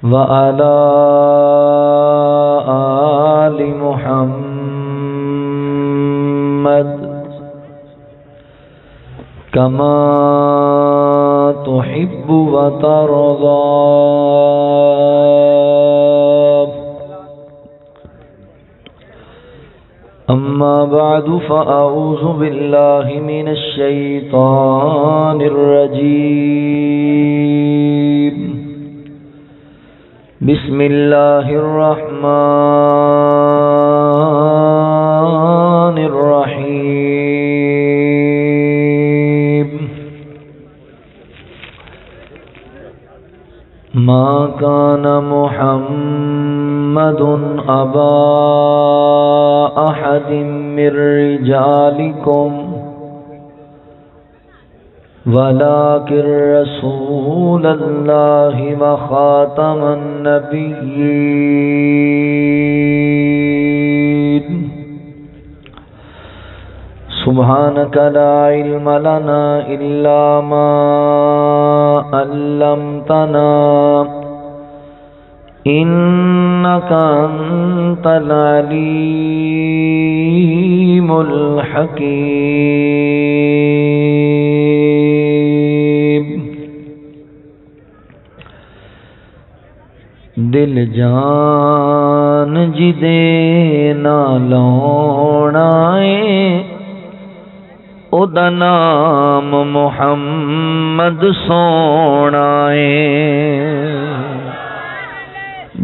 وعلى آل محمد كما تحب وترضى. أما بعد فأعوذ بالله من الشيطان الرجيم. بسم الله الرحمن الرحيم. ما كان محمد أبا أحد من رجالكم ولكن رسول الله وخاتم النبيين. سبحانك لا علم لنا إلا ما علمتنا إنك أنت العليم الحكيم. دل جان جدے نالونا او دا نام محمد سونا ہے.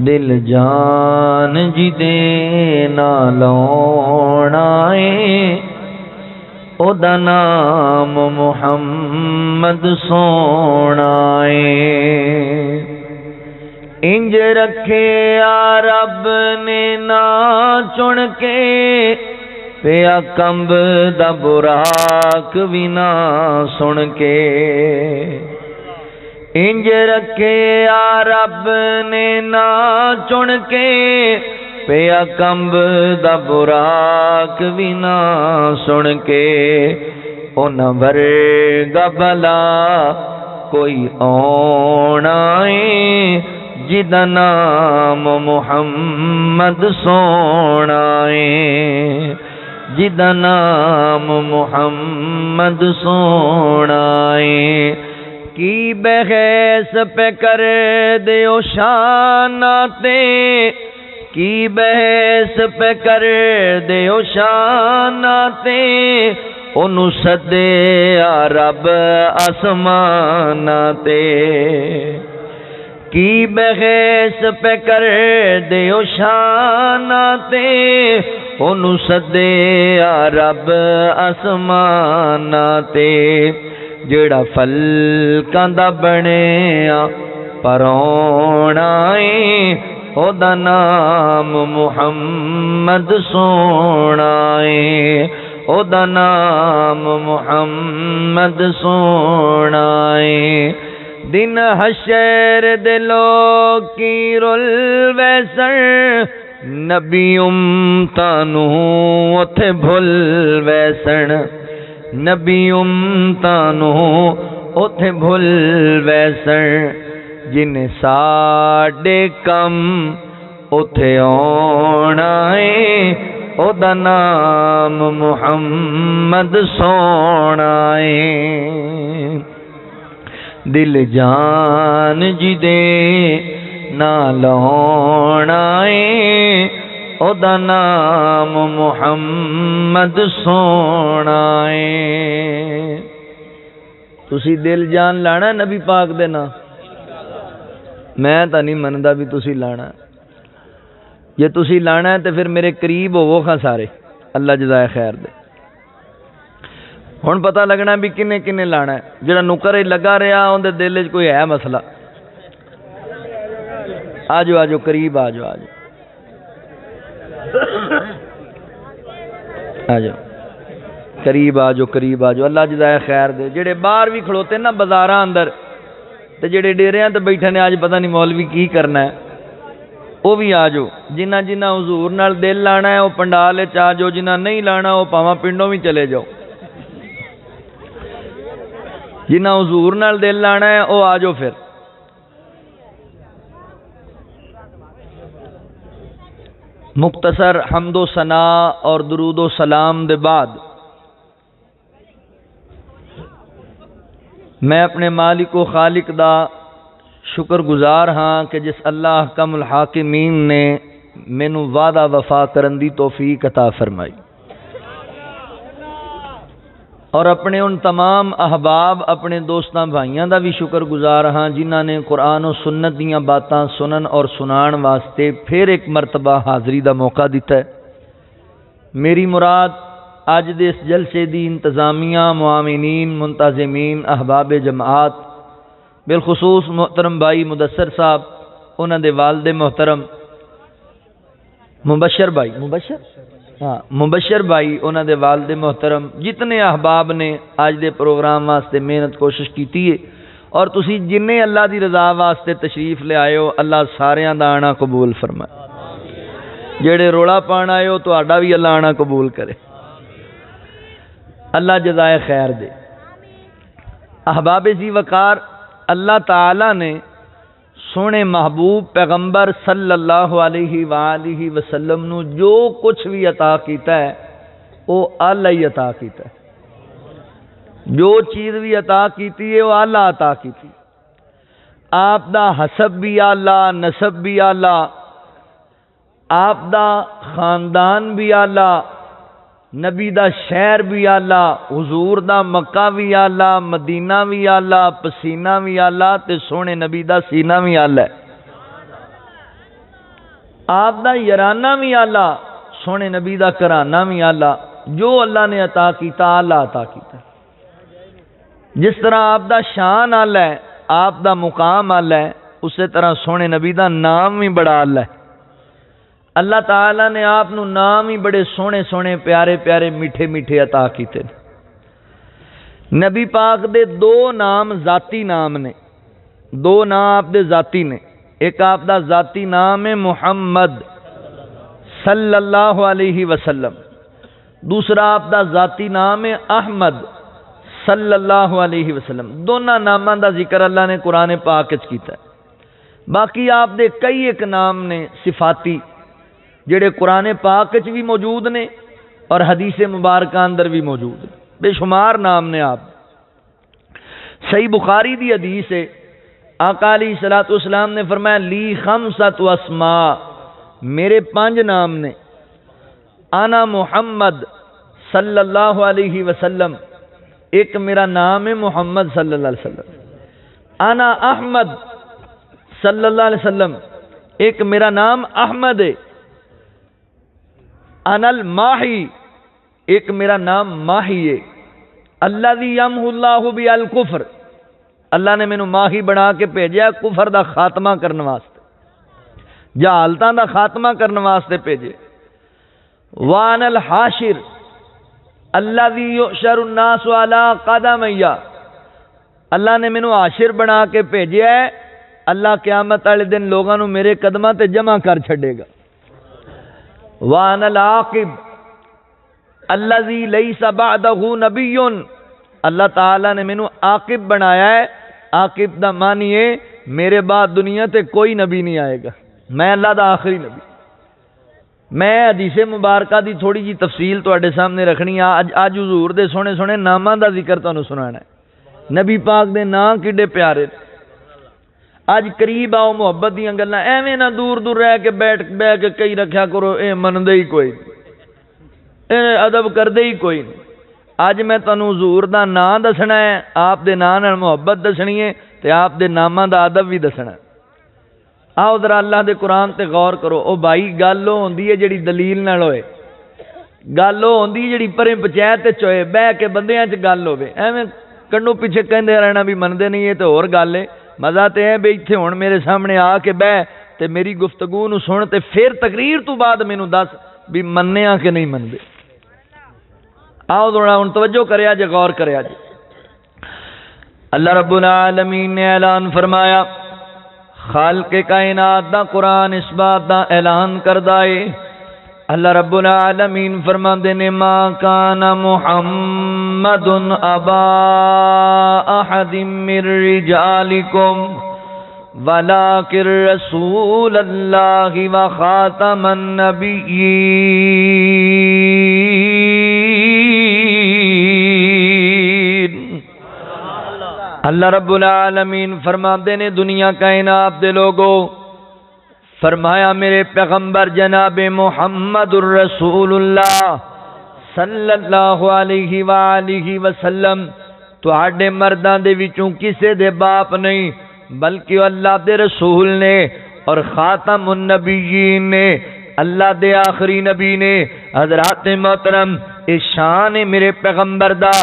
دل جان جدے نالونا او دا نام محمد سونا ہے. انج رکھے رب نے نا چن کے پیا کمب دا براق بھی نہ سن کے. انج رکھے رب نے نا چن کے پیا کمب دا براق بھی نہ سن کے. ان ورگا بلا کوئی آنا ہے جدا نام محمد سونا ہے. جدا نام محمد سونا ہے. کی بحث پہ کر دیو شاناتے کی بحث پہ کر دیو شاناتے انہوں سدے رب آسماناتے. کی بحث پہ کر دیو شاناتے انہوں سدے رب آسماناتے. جڑا فلکاں دا بنیا پرونا او دا نام محمد سونا ہے. او دا نام محمد سونا ہے. دن حشر دے لوگ کی رول ویسر نبی امتانو اتھے بھول ویسن. نبی امتانو اتھے بھول ویسن. جن ساڑے کم اتھے آنا ہے او دا نام محمد سونا ہے. دل جان جدے نالونا ہے او دا نام محمد سونا ہے. تسی دل جان لانا نبی پاک دے نا. میں تا نہیں مندا بھی تسی لانا. جے تسی لانا ہے تو پھر میرے قریب ہوو خاں سارے. اللہ جزائے خیر دے. ہن پتہ لگنا بھی کنے کنے لانا ہے. جڑا نکر لگا رہا اون دے دل وچ کوئی ہے مسئلہ. آجو آجو قریب آجو آجو آجو قریب آجو قریب آجو. اللہ جزائے خیر دے. جڑے باہر بھی کھڑوتے نا بازاراں اندر تے جڑے ڈیریاں تے بیٹھے نے آج پتہ نہیں مولوی کی کرنا ہے وہ بھی آجو. جنہ جنہ حضور نال دل لانا ہے وہ پنڈال وچ آجو. جنہ نہیں لانا وہ پاواں پنڈوں بھی چلے جاؤ. جنہ حضور نال دل لانا ہے وہ آجو. پھر مختصر حمد و ثنا اور درود و سلام دے بعد میں اپنے مالک و خالق دا شکر گزار ہاں کہ جس اللہ احکم الحاکمین نے مینوں وعدہ وفا کرن دی توفیق عطا فرمائی، اور اپنے ان تمام احباب اپنے دوستاں بھائیاں دا بھی شکر گزار ہاں جنہاں نے قرآن و سنت دیاں باتاں سنن اور سنان واسطے پھر ایک مرتبہ حاضری دا موقع دیتا ہے۔ میری مراد اج دے اس جلسے دی انتظامیہ، معاونین، منتظمین، احباب جماعت، بالخصوص محترم بھائی مدثر صاحب، انہاں دے والد محترم مبشر بھائی انہاں دے والد محترم، جتنے احباب نے آج دے پروگرام واسطے محنت کوشش کیتی ہے، اور تسی جننے اللہ دی رضا واسطے تشریف لے آئے ہو، اللہ ساریاں دا آنا قبول فرمائے۔ جڑے روڑا پان آئے ہو تہاڈا بھی اللہ آنا قبول کرے، اللہ جزائے خیر دے۔ احباب ذی وقار، اللہ تعالی نے سونے محبوب پیغمبر صلی اللہ علیہ وآلہ وسلم نو جو کچھ بھی عطا کیتا ہے وہ اللہ ہی عطا کیتا ہے۔ جو چیز بھی عطا کیتی ہے وہ اللہ عطا کیتی۔ آپ دا حسب بھی اللہ، نسب بھی اللہ، آپ دا خاندان بھی اللہ، نبی دا شہر بھی آلہ، حضور دا مکہ بھی آلہ، مدینہ بھی آلہ، پسینہ بھی آلہ، تے سونے نبی دا سینہ بھی آلہ ہے۔ آپ دا یرانہ بھی آلہ، سونے نبی دا کرانہ بھی آلہ۔ جو اللہ نے عطا کیتا اللہ عطا کیتا۔ جس طرح آپ دا شان آلہ ہے، آپ دا مقام آلہ ہے، اسی طرح سونے نبی دا نام بھی بڑا آلہ ہے۔ اللہ تعالیٰ نے آپ نو نام ہی بڑے سونے سونے پیارے پیارے میٹھے میٹھے عطا کیتے۔ نبی پاک دے دو نام ذاتی نام نے، دو نام آپ دے ذاتی نے۔ ایک آپ دا ذاتی نام ہے محمد صلی اللہ علیہ وسلم، دوسرا آپ دا ذاتی نام ہے احمد صلی اللہ علیہ وسلم۔ دونوں ناماں دا ذکر اللہ نے قرآن پاک وچ کیتا ہے۔ باقی آپ دے کئی ایک نام نے صفاتی جڑے قرآن پاک وچ بھی موجود نے اور حدیث مبارکہ اندر بھی موجود ہیں، بے شمار نام نے آپ۔ صحیح بخاری دی حدیث ہے، آقا علیہ الصلوۃ والسلام نے فرمایا لی خمسۃ اسماء، میرے 5 نام نے۔ انا محمد صلی اللہ علیہ وسلم، ایک میرا نام ہے محمد صلی اللہ علیہ وسلم۔ انا احمد صلی اللہ علیہ وسلم، ایک میرا نام احمد ہے۔ انا الماحی، ایک میرا نام ماہی ہے۔ الذی یمحو اللہ بی الکفر، اللہ نے مینوں ماہی بنا کے بھیجا کفر دا خاتمہ کرنے واسطے، جہالتاں دا خاتمہ کرنے واسطے بھیجے۔ وانا الحاشر الذی یحشر الناس علی قدمی، اللہ نے مینوں حاشر بنا کے بھیجا ہے، اللہ قیامت والے دن لوگاں نوں میرے قدماں تے جمع کر چھڈے گا۔ وانا العاقب الذی لیس بعدہ نبی، اللہ تعالی نے مینوں عاقب بنایا ہے۔ عاقب دا معنی ہے میرے بعد دنیا تے کوئی نبی نہیں آئے گا، میں اللہ دا آخری نبی۔ میں حدیث مبارکہ دی تھوڑی جی تفصیل تواڈے سامنے رکھنی ہے۔ اج حضور دے سونے سونے ناماں دا ذکر تانوں سنانا ہے۔ نبی پاک دے نام کڈے پیارے۔ اج قریب آؤ محبت دیاں گلاں، ایویں نہ دور دور رہ کے بیٹھ کے کئی رکھیا کرو، اے مندے ہی کوئی نہیں، اے ادب کردے ہی کوئی نہیں۔ اج میں تانوں حضور دا نام دسنا ہے، آپ دے نام نال محبت دسنی ہے تے آپ دے ناماں دا ادب بھی دسنا ہے۔ آؤ ذرا اللہ دے قرآن تے غور کرو۔ او بھائی گل او ہوندی ہے جڑی دلیل نال ہوئے، گل او ہوندی جڑی پرے پنچایت وچ ہوئے، بہ کے بندیاں وچ گل ہوے۔ ایویں کنڈو پیچھے کہندے رہنا بھی منتے نہیں ہے تے ہور گل ہے۔ مزہ تے ہے بھی ایتھے ہن میرے سامنے آ کے بہ تے میری گفتگو نو سن تے پھر تقریر تو بعد مینوں دس بھی مننے کہ نہیں مندے۔ آؤ ذرا ہن توجہ کریا جے، غور کریا جے۔ اللہ رب العالمین نے اعلان فرمایا، خالق کائنات دا قرآن اس بات دا اعلان کردا ہے۔ اللہ رب العالمین فرماندے نے ما کان محمد ابا احد من رجالکم ولکن رسول اللہ وخاتم النبیین۔ اللہ رب العالمین فرماتے نے دنیا کائنات دے لوگوں، فرمایا میرے پیغمبر جناب محمد الرسول اللہ صلی اللہ علیہ وآلہ وسلم تواڈے مرداں دے وچوں کسے دے باپ نہیں بلکہ اللہ دے رسول نے اور خاتم النبیین نے، اللہ دے آخری نبی نے۔ حضرات محترم، اے شان ہے میرے پیغمبر دا،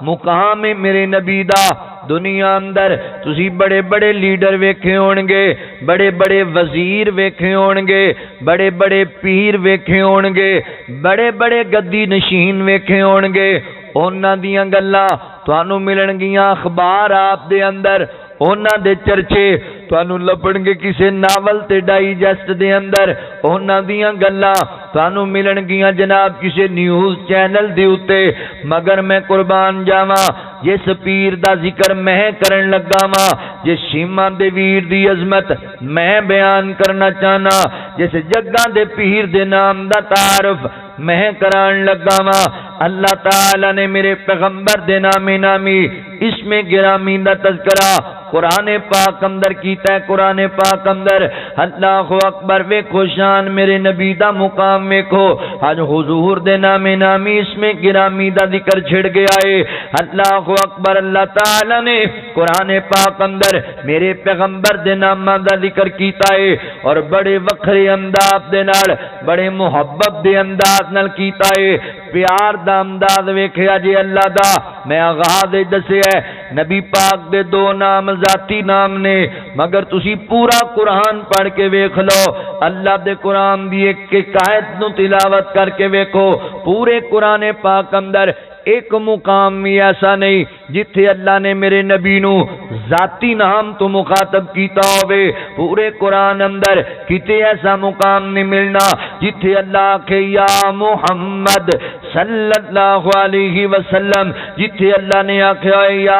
مقام ہے میرے نبی دا۔ دنیا اندر تسی بڑے بڑے لیڈر ویکھے ہون گے، بڑے بڑے وزیر ویکھے ہون گے، بڑے بڑے پیر ویکھے ہون گے، بڑے بڑے گدی نشین ویکھے ہون گے، انہاں دیاں گلاں تانوں ملن گیاں اخبار آپ دے اندر، انہاں دے چرچے تانوں لبن گے کسے ناول تے ڈائجسٹ دے اندر، انہاں دیاں گلاں تانوں ملن گیاں جناب کسے نیوز چینل دے اوتے۔ مگر میں قربان جاواں جس پیر دا ذکر میں کرن لگا واں، جس شیما دے ویر دی عظمت میں بیان کرنا چاہنا، جس جگاں دے پیر دے نام دا تعارف میں کران لگا واں، اللہ تعالی نے میرے پیغمبر دے نام نامی اسم گرامی دا تذکرہ قرآن پاک اندر کیتا ہے۔ قرآن پاک اندر اللہ اکبر، ویکھو شان میرے نبی دا مقام ویکھو، آج حضور دے نام نامی اسم گرامی دا ذکر چھڑ گیا ہے۔ اللہ اکبر، اللہ تعالی نے قرآن پاک اندر میرے پیغمبر دے نام دا ذکر کیتا ہے، اور بڑے وکھرے انداز دے نال، بڑے محبت دے انداز نال کیتا ہے۔ پیار دا انداز ویکھیا جی اللہ دا، میں آغاز دسیا ہے نبی پاک دے دو نام ذاتی نام نے، مگر تسی پورا قرآن پڑھ کے ویکھ لو، اللہ دے قرآن دی ایک آیت نو تلاوت کر کے ویکھو، پورے قرآن پاک اندر ایک مقام بھی ایسا نہیں جتھے اللہ نے میرے نبی نو ذاتی نام تو مخاطب کیتا ہوئے۔ پورے قرآن اندر کتے ایسا مقام نہیں ملنا جتھے اللہ کے یا محمد صلی اللہ علیہ وسلم، جتھے اللہ نے آکھا یا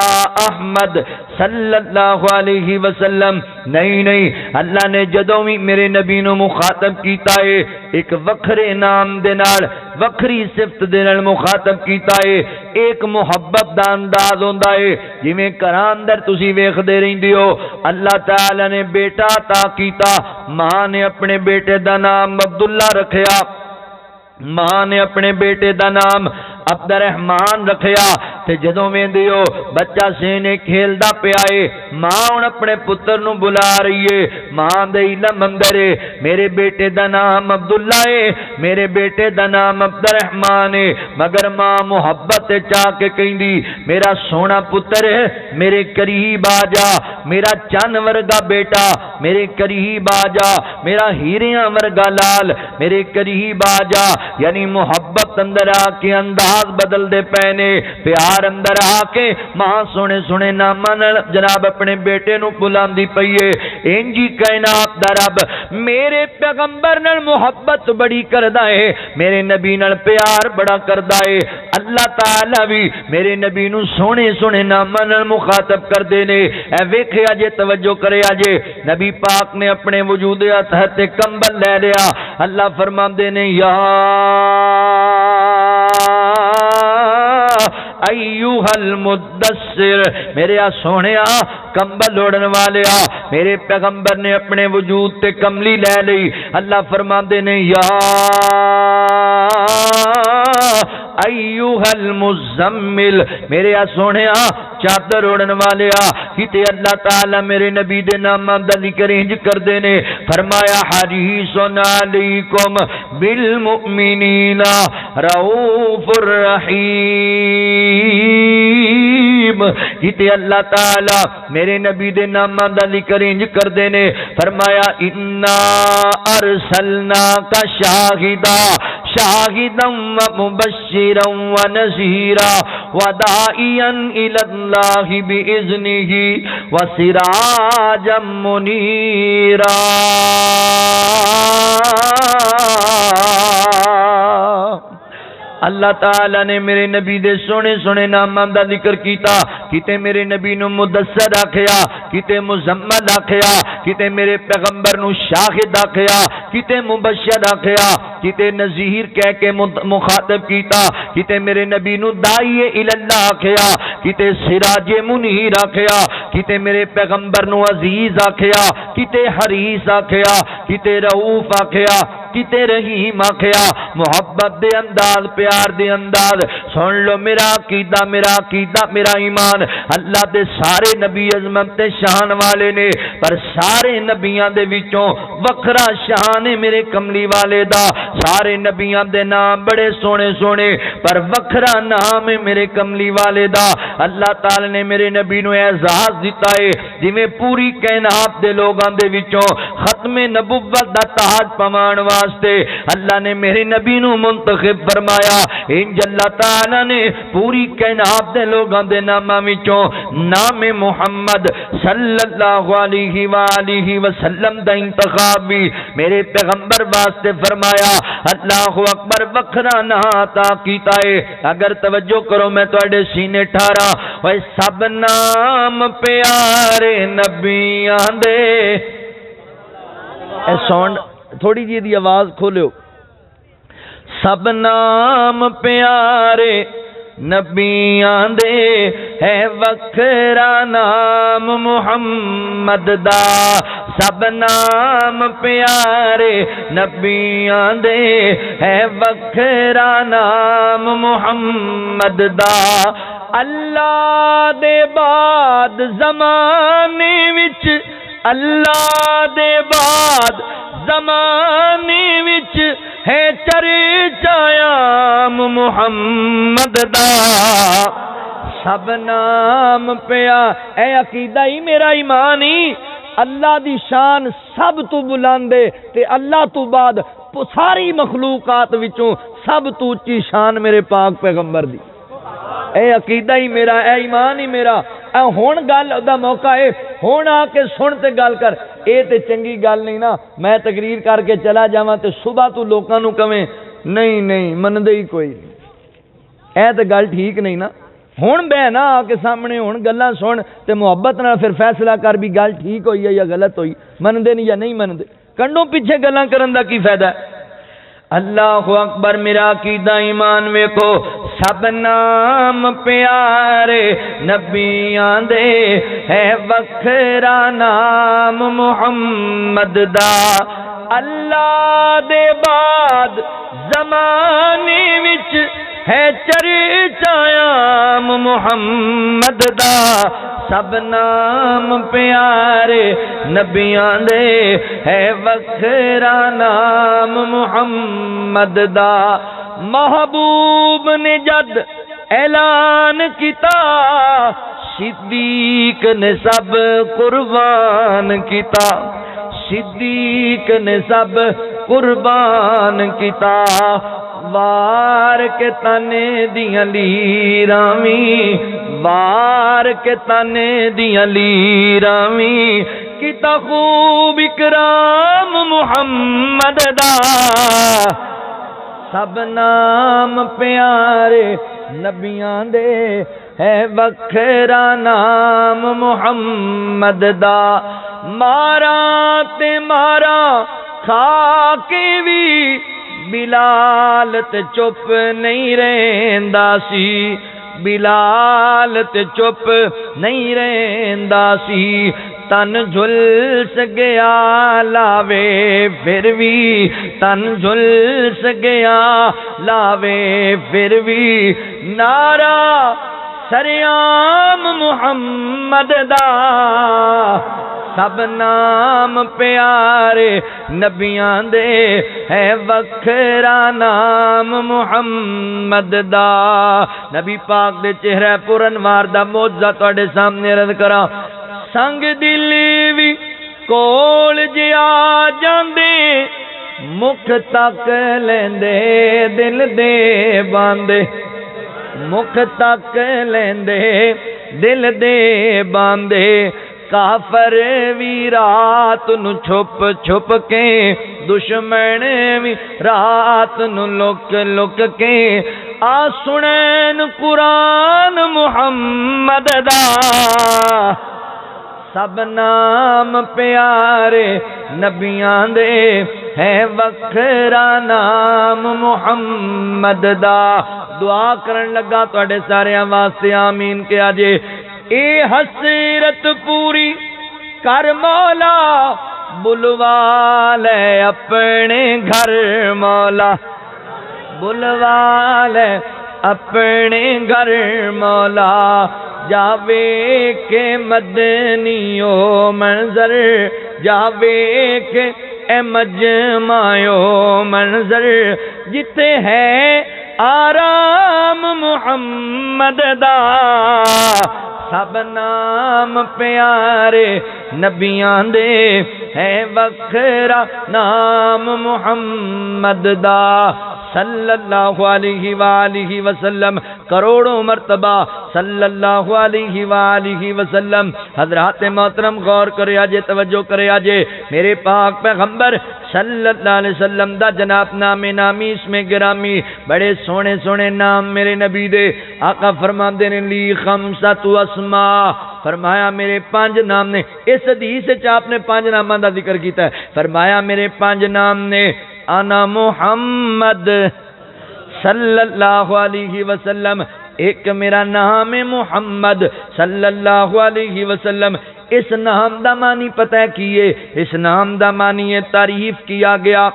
احمد صلی اللہ علیہ وسلم۔ نہیں نہیں، اللہ نے جدوں بھی میرے نبی نو مخاطب کیتا ہے ایک وکھرے نام دے نال، وکھری صفت دے نال مخاطب کیتا ہے، ایک محبت دا انداز ہوندا ہے۔ جویں گھراں اندر تسی ویکھدے رہندے ہو اللہ تعالی نے بیٹا عطا کیتا، ماں نے اپنے بیٹے دا نام عبداللہ رکھیا، ماں نے اپنے بیٹے دا نام عبد الرحمان رکھیا، تے جدوں ویندے ہو بچہ سینے کھیلدا پیا ہے، ماں ہن اپنے پتر نو بلا رہی ہے، ماں دے علم اندر ہے میرے بیٹے دا نام عبداللہ ہے، میرے بیٹے دا نام عبد الرحمان ہے، مگر ماں محبت چاہ کے کہندی میرا سونا پتر ہے، میرے قریب آ جا، میرا چن ورگا بیٹا میرے قریب آ جا، میرا ہیریاں ورگا لال میرے قریب آ جا۔ یعنی محبت اندر آ کے انداز بدل دے پینے، پیار اندر آ کے ماں سونے سونے ناماں نال جناب اپنے بیٹے نو بلاندی پئی ہے۔ انجی کائنات دا رب میرے پیغمبر نال محبت بڑی کردا ہے، میرے نبی نال پیار بڑا کردا ہے۔ اللہ تعالی بھی میرے نبی نو سونے سونے ناماں نال مخاطب کردے نے۔ اے ویکھیا جے، توجہ کریا جے، نبی پاک نے اپنے وجود اطہر تے کمبل لے لیا، اللہ فرماندے نے یا ایوہ المدثر، میرے سونیا کمبل اوڑن والیا، میرے پیغمبر نے اپنے وجود تے کملی لے لئی، اللہ فرماندے نے یا ایوہ المزمل، میرے سونیا چادر اوڑن والیا۔ کتے اللہ تعالی میرے نبی دے ناماں دا ذکر انج کردے نے، فرمایا حریص علیکم بالمؤمنین رؤوف الرحیم۔ کتے اللہ تعالی میرے نبی دے ناماں دا ذکر انج کردے نے، فرمایا انا ارسلناک شاہدا شاہدا ومبشرا ونذیرا وداعیا الی اللہ باذنہ وسراجا منیرا۔ اللہ تعالی نے میرے نبی دے سونے سونے ناماں دا ذکر کیتا، کتے میرے نبی نو مدثر آکھیا، کتے مزمل آکھیا، کتے میرے پیغمبر نو شاہد آکھیا، کتے مبشر آکھیا، کتے نذیر کہہ کے مخاطب کیتا، کتے میرے نبی نو داعی الاللہ آکھیا، کتے سراج منیر آکھیا، کتے میرے پیغمبر نو عزیز آکھیا، کتے حریص آکھیا، کتے رؤوف آکھیا، کتے رحیم آکھیا، محبت دے انداز پیار دے انداز۔ سن لو میرا عقیدہ میرا ایمان، اللہ دے سارے نبی عظمت تے شان والے نے، پر سارے نبیاں دے وچوں وکھرا شان ہے میرے کملی والے دا۔ سارے نبیاں دے نام بڑے سونے سونے، پر وکھرا نام ہے میرے کملی والے دا۔ اللہ تعالی نے میرے نبی نو اعزاز دیتا ہے جویں پوری کائنات دے لوگاں دے وچوں ختم نبوت دا تاج پوان واسطے اللہ نے میرے نبی نو منتخب فرمایا، انج اللہ تعالی نے پوری کائنات دے لوگاں دے ناماں وچوں نام محمد صلی اللہ علیہ وآلہ وسلم دا انتخاب بھی میرے پیغمبر واسطے فرمایا۔ اللہ اکبر، وکھرا نا عطا کیتا ہے۔ اگر توجہ کرو میں تواڈے سینے ٹھارا، اوے سب نام پیارے نبیاں دے، اے ساؤنڈ تھوڑی جی دی آواز کھولو، سب نام پیارے نبیاں دے ہے وکھرا نام محمد دا، سب نام پیارے نبیاں دے ہے وکھرا نام محمد دا۔ اللہ دے بعد زمانے وچ، اللہ دے بعد زمانے وچ ہے چرچایام محمد دا، سب نام پیا۔ اے عقیدہ ہی میرا ایمان ہی، اللہ دی شان سب تو بلندے تے اللہ تو بعد ساری مخلوقات وچوں سب تو اونچی شان میرے پاک پیغمبر دی۔ اے عقیدہ ہی میرا، اے ایمان ہی میرا۔ اے ہون گل دا موقع ہے، ہون آ کے سن تے گل کر، اے تے چنگی گل نہیں نا میں تقریر کر کے چلا جاواں تے صبح تو لوکاں نوں کہیں نہیں مندے ہی کوئی نہیں، اے تے گل ٹھیک نہیں نا۔ ہون بہ نا آ کے سامنے، ہون گلاں سن تے محبت نال پھر فیصلہ کر بھی گل ٹھیک ہوئی ہے یا غلط ہوئی، مندے نہیں یا نہیں مندے، کنڈوں پیچھے گلاں کرن دا کی فائدہ ہے۔ اللہ اکبر، میرا عقیدہ ایمان ویکھو، سب نام پیارے نبیاں دے ہے وکھرا نام محمد دا، اللہ دے بعد زمانے وچ ہے چرچایام محمد دا، سب نام پیارے نبیاں دے ہے وکھرا نام محمد دا۔ محبوب نے جد اعلان کیتا، صدیق نے سب قربان کیتا، صدیق نے سب قربان کیتا، وار کے تانے دیاں لیراویں، وار کے تانے دیاں لیراویں، کیتا خوب اکرام محمد دا، سب نام پیارے نبیاں دے ہے وکھرا نام محمد دا۔ مارا تے مارا کھا کے بھی بلال تے چپ نہیں رہندا سی، بلال تے چپ نہیں رہندا سی، تن جھلس گیا لاوے پھر بھی، تن جھلس گیا لاوے پھر بھی، نعرہ سریام محمد دا، سب نام پیارے نبیاں دے ہے وکھرا نام محمد دا۔ نبی پاک دے چہرہ پر انوار دا معجزہ تواڈے سامنے عرض کراں، سنگ دلی وی کول جیا جاندے، مکھ تک لیندے دل دے باندے، مکھ تک لیندے دل دے باندے، کافر وی رات نو چھپ چھپ کے، دشمن وی رات نو لک لک کے، آ سنین قرآن محمد دا سب نام پیارے نبیاں دے ہے وکھرا نام محمد دا دعا کرن لگا تواڈے سارے واسطے آمین کہا جے اے حسرت پوری کر مولا بلوا لے اپنے گھر مولا بلوا لے اپنے گھر مولا جاوے کے مدنیو منظر جاوے کے اے مجمعیو منظر جتے ہے آرام محمد دا سب نام پیارے نبیاں دے ہے وکھرا نام محمد دا صلی اللہ علیہ وآلہ وسلم کروڑوں مرتبہ صلی اللہ علیہ وآلہ وسلم حضرات محترم غور کرے آجے توجہ کرے آجے میرے پاک پیغمبر صلی اللہ علیہ وسلم دا جناب نام نامی اس میں گرامی بڑے سونے سونے نام میرے نبی دے آقا فرما دینے لی خمسۃ اسماء فرمایا میرے 5 نام نے اس حدیث سے آپ نے 5 ناموں دا ذکر کیتا ہے فرمایا میرے 5 نام نے انا محمد صلی اللہ علیہ وسلم ایک میرا نام ہے محمد صلی اللہ علیہ وسلم اس نام دا معنی پتہ ہے کیے اس نام دا معنی ہے تعریف کیا گیا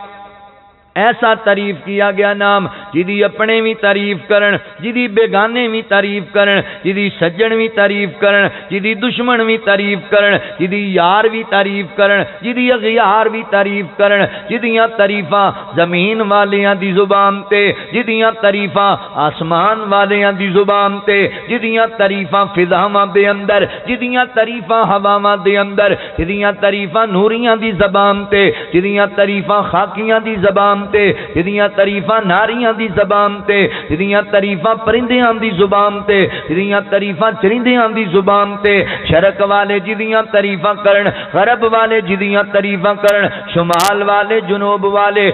ایسا تعریف کیا گیا نام جدی اپنے بھی تعریف کرن جدی بیگانے بھی تعریف کرن جدی سجن بھی تعریف کرن جدی دشمن بھی تعریف کرن جدی یار بھی تعریف کرن جدی اغیار بھی تعریف کرن جدیاں تعریفاں زمین والیاں دی زبان تے جدیاں تعریفاں آسمان والیاں دی زبان تے جدیاں تعریفاں فضاواں دے اندر جدیاں تعریفاں ہواواں دے اندر جدیاں تعریفاں نوریاں دی زبان تے جدیاں تعریفاں خاکیاں دی زبان تے جدیاں تعریفاں ناریاں دی زبان تے جدیاں تعریفاں پرندیاں دی زبان تے جدیاں تعریفاں چرندیاں دی زبان تے شرق والے جدیاں تعریفاں کرن غرب والے جدیاں تعریفاں کرن شمال والے جنوب والے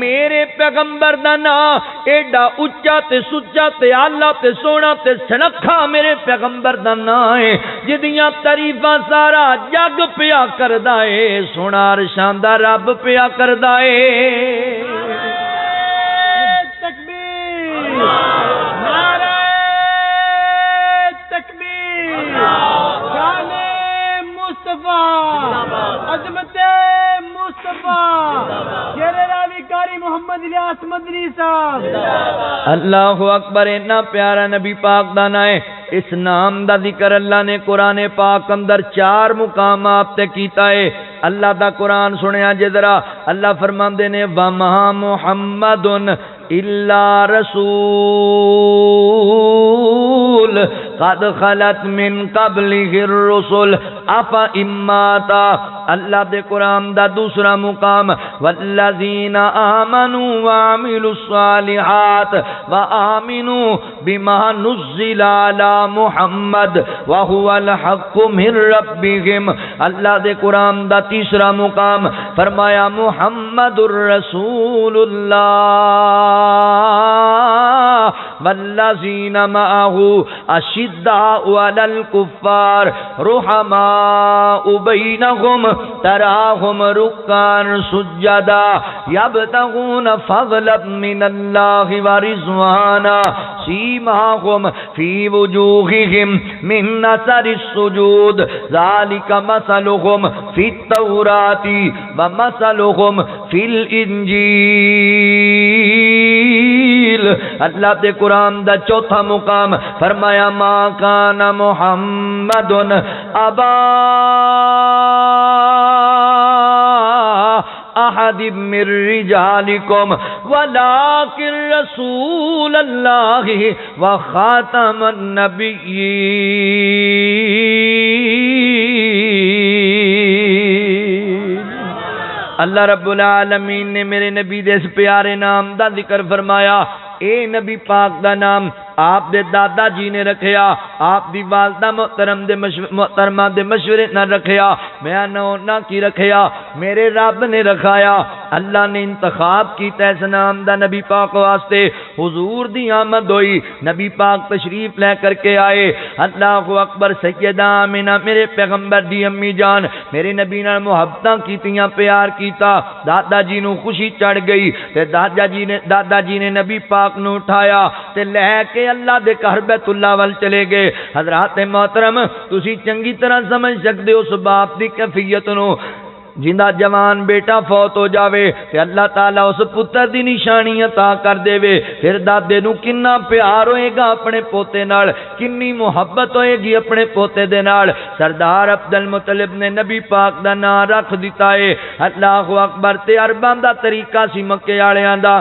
میرے پیغمبر دا نام ایڈا اچا تے سچا تے آلہ تے سونا تے سنکھا میرے پیغمبر دا نام ہے جدیاں تعریفاں سارا جگ پیا کردا ہے سونا عرشاں دا رب پیا کردا ہے تکبیر نعرہ تکبیر شان مصطفیٰ عظمت مصطفیٰ شیر راوی کاری محمد الیاس مدنی صاحب اللہ اکبر اتنا پیارا نبی پاک دا نام ہے اس نام دا ذکر اللہ نے قرآن پاک اندر 4 مقام آپ تے کیتا ہے اللہ دا قرآن سنیا جدرا اللہ فرماندے نے وَمَا مُحَمَّدٌ إِلَّا رَسُولٌ قَدْ خَلَتْ مِن قَبْلِهِ الرُّسُلُ أَفَإِن مَّاتَ اللہ دے قرآن دا دوسرا مقام وَالَّذِينَ آمَنُوا وَعَمِلُوا الصَّالِحَاتِ وَآمِنُوا بِمَا نُزِّلَ عَلَى مُحَمَّدٍ وَهُوَ الْحَقُّ مِن رَّبِّهِمْ اللہ دے قرآن دا تیسرا مقام فرمایا محمد الرسول اللہ والذین معه اشداء علی الکفار رحماء بینہم تراہم رکعا سجدا یبتغون فضلا من اللہ ورضوانا سیماہم فی وجوہہم من اثر السجود ذالک مثلہم فی التوراۃ ومثلہم فی الانجیل اللہ دے قرآن دا چوتھا مقام فرمایا ما کان محمد ابا احد من رجالکم ولکن رسول اللہ وخاتم النبیین اللہ رب العالمین نے میرے نبی دے اس پیارے نام دا ذکر فرمایا اے نبی پاک دا نام آپ دے دادا جی نے رکھیا آپ دی والدہ محترمہ دے مشورے نہ رکھیا میں نہ کی رکھیا میرے رب نے رکھایا اللہ نے انتخاب کیتا اس نام دا نبی پاک واسطے. حضور دی آمد ہوئی, نبی پاک تشریف لے کر کے آئے. اللہ اکبر. سیدہ آمینہ میرے پیغمبر دی امی جان میرے نبی نال محبتاں کیتیاں, پیار کیتا. دادا جی نو خوشی چڑھ گئی تے دادا جی نے نبی پاک نو اٹھایا تے لے کے اللہ دے گھر بیت اللہ ول چلے گئے. حضرات محترم تسی چنگی طرح سمجھ سکدے ہو اس باپ دی کیفیت نو. جندا جوان بیٹا فوت ہو جاوے تے اللہ تعالیٰ اس پتر دی نشانی عطا کر دے وے. پھر دادے نو کنا پیار ہوئے گا اپنے پوتے نال, کنی محبت ہوئے گی اپنے پوتے دے نال. سردار عبد المطلب نے نبی پاک دا نام رکھ دیتا ہے. اللہ اکبر. تے عرباں دا طریقہ سی مکے والیاں دا,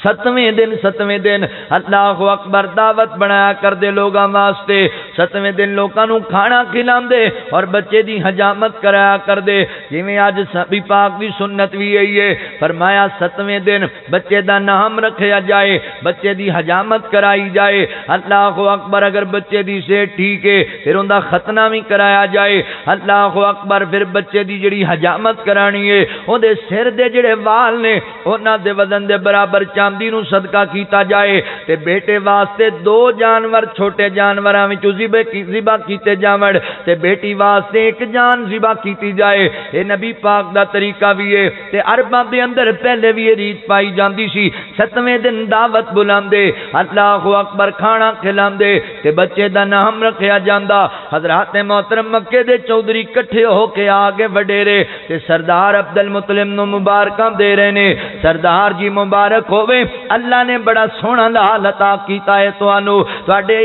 7ویں دن اللہ اکبر دعوت بنایا کر دے لوگاں واسطے. 7ویں دن لوکاں نو کھانا کھلاون دے اور بچے دی حجامت کرایا کر دے. جویں اج نبی پاک دی سنت وی ہے, فرمایا 7ویں دن بچے دا نام رکھیا جائے, بچے دی حجامت کرائی جائے. اللہ اکبر. اگر بچے دی صحت ٹھیک ہے پھر اوندا ختنہ وی کرایا جائے. اللہ اکبر. پھر بچے دی جڑی حجامت کرانی ہے اودے سر دے جڑے وال نے انہاں دے وزن دے برابر چاندی نو صدقہ کیتا جائے. تے بیٹے واسطے 2 جانور چھوٹے جانوراں وچ ذبح کیتے جاون تے بیٹی واسطے 1 جان ذبح کیتی جائے. اے نبی پاک دا طریقہ بھی ہے. تے عرباں دے اندر پہلے بھی یہ ریت پائی جاندی سی, 7ویں دن دعوت بلاندے, اللہ اکبر, کھانا کھلاندے تے بچے دا نام رکھیا جاندا. حضرات محترم مکے دے چودھری کٹھے ہو کے آگے وڈیرے تے سردار عبد المطلب نو مبارکاں دے رہے نے. سردار جی مبارک ہوئے, اللہ نے بڑا سونا لال عطا کیتا ہے تانوں, تواڈے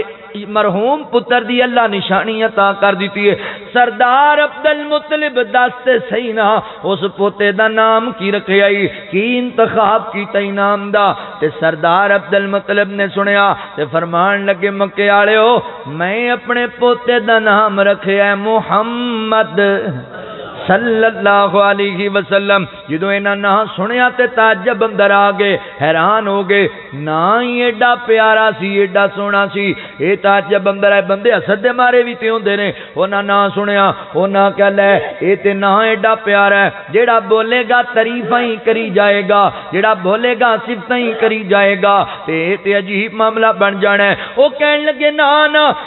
مرحوم پتر دی اللہ نشانی عطا کر دیتی ہے. سردار عبد المطلب دستے صحیح نا اس پوتے دا نام کی رکھیا ای, کی انتخاب کیتا ای نام دا. تے سردار عبد المطلب نے سنیا تے فرمان لگے مکے والےو میں اپنے پوتے دا نام رکھیا ہے محمد صلی اللہ علیہ وسلم. جدو اینا نا سنیا تے تعجب اندر آگے, حیران ہو گئے. نا ہی ایڈا پیارا سی, ایڈا سونا سی, اے تعجب اندر آئے. بندے حسد دے مارے بھی تے ہوندے نے. اونا نا سنیا, اونا کیا لے اے تے نا ایڈا پیارا ہے, جیڑا بولے گا تعریفاں ہی کری جائے گا, جیڑا بولے گا صفتاں ہی کری جائے گا. تے اے تے عجیب معاملہ بن جانا ہے. او کہن لگے نا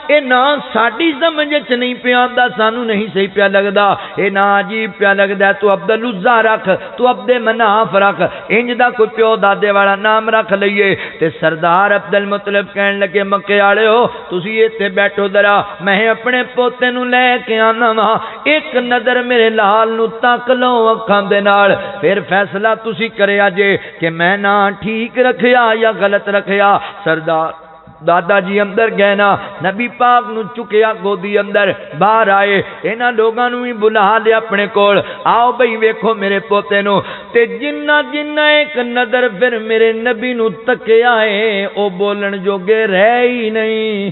اے نا ساڈی سمجھ وچ نہیں پیا آندا, سانو نہیں صحیح پیا لگدا, اے نا عجیب پیا لگدا ہے. تو عبد العزا رکھ, تو عبد مناف رکھ, انج دا کوئی پیو دادے والا نام رکھ لئیے. تے سردار عبد المطلب کہن لگے مکے والے ہو تسی ایتھے بیٹھو ذرا, میں اپنے پوتے نو لے کے آنا وا, ایک نظر میرے لال نو تک لو اکھاں دے نال, پھر فیصلہ تسی کریا جے کہ میں نا ٹھیک رکھیا یا غلط رکھیا. سردار دادا جی اندر گئے نا, نبی پاک نو چکیا گودی اندر, باہر آئے, اینا لوگاں نو ہی بلا لیا اپنے کول, آؤ بھئی ویکھو میرے پوتے نو. تے جنہ ایک نظر پھر میرے نبی نو تکیا ہے او بولن جوگے رہ ہی نہیں.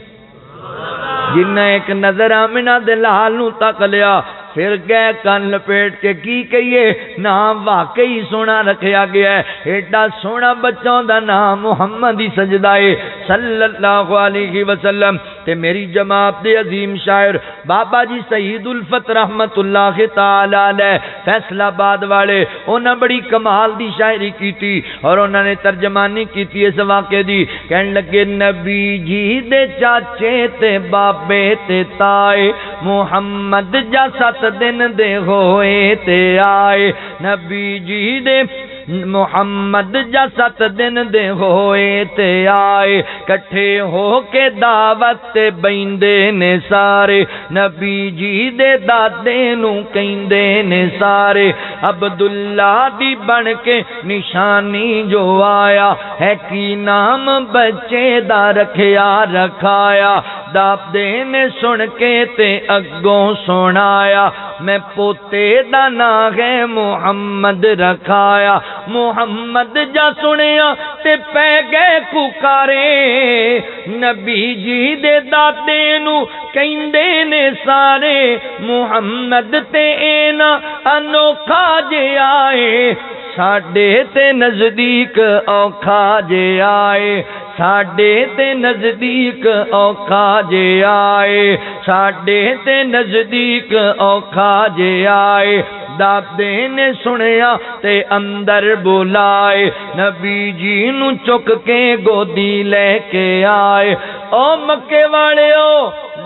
جنہ ایک نظر آمنہ دے لال نو تک لیا, پھر گئے کان لپیٹ کے کی کہیے نام واقعی سونا رکھیا گیا ہے. ایڈا سونا بچوں دا نام محمد ہی سجدائے صلی اللہ علیہ وسلم. تے میری جماعت دے عظیم شاعر بابا جی سعید الفت رحمت اللہ تعالی علیہ فیصلہ آباد والے, انہاں بڑی کمال دی شاعری کی تھی اور انہاں نے ترجمانی کی تھی اس واقعے دی. کہن لگے نبی جی دے چاچے تے بابے تے تائے, محمد جا 7 دن دے ہوئے تے آئے. نبی جی دے محمد جا 7 دن دے ہوئے تے آئے, کٹھے ہو کے دعوت تے بیندے نے سارے. نبی جی دے دادے نو کہندے نے سارے, عبداللہ دی بن کے نشانی جو آیا ہے کی نام بچے دا رکھیا رکھایا. دادے نے سن کے تے اگوں سنایا, میں پوتے دا نام ہے محمد رکھایا. محمد جا سنیا تے پہ گئے پکارے, نبی جی دے دادے نو کہندے نے سارے, محمد تے اینا انوکھا جے آئے, ساڈے تے نزدیک اوکھا جے آئے, ساڈے تے نزدیک اوکھا جے آئے, ساڈے تے نزدیک اوکھا جے آئے. دادے نے سنیا تے اندر بلائے نبی جی نو چک کے گودی لے کے آئے او مکے والے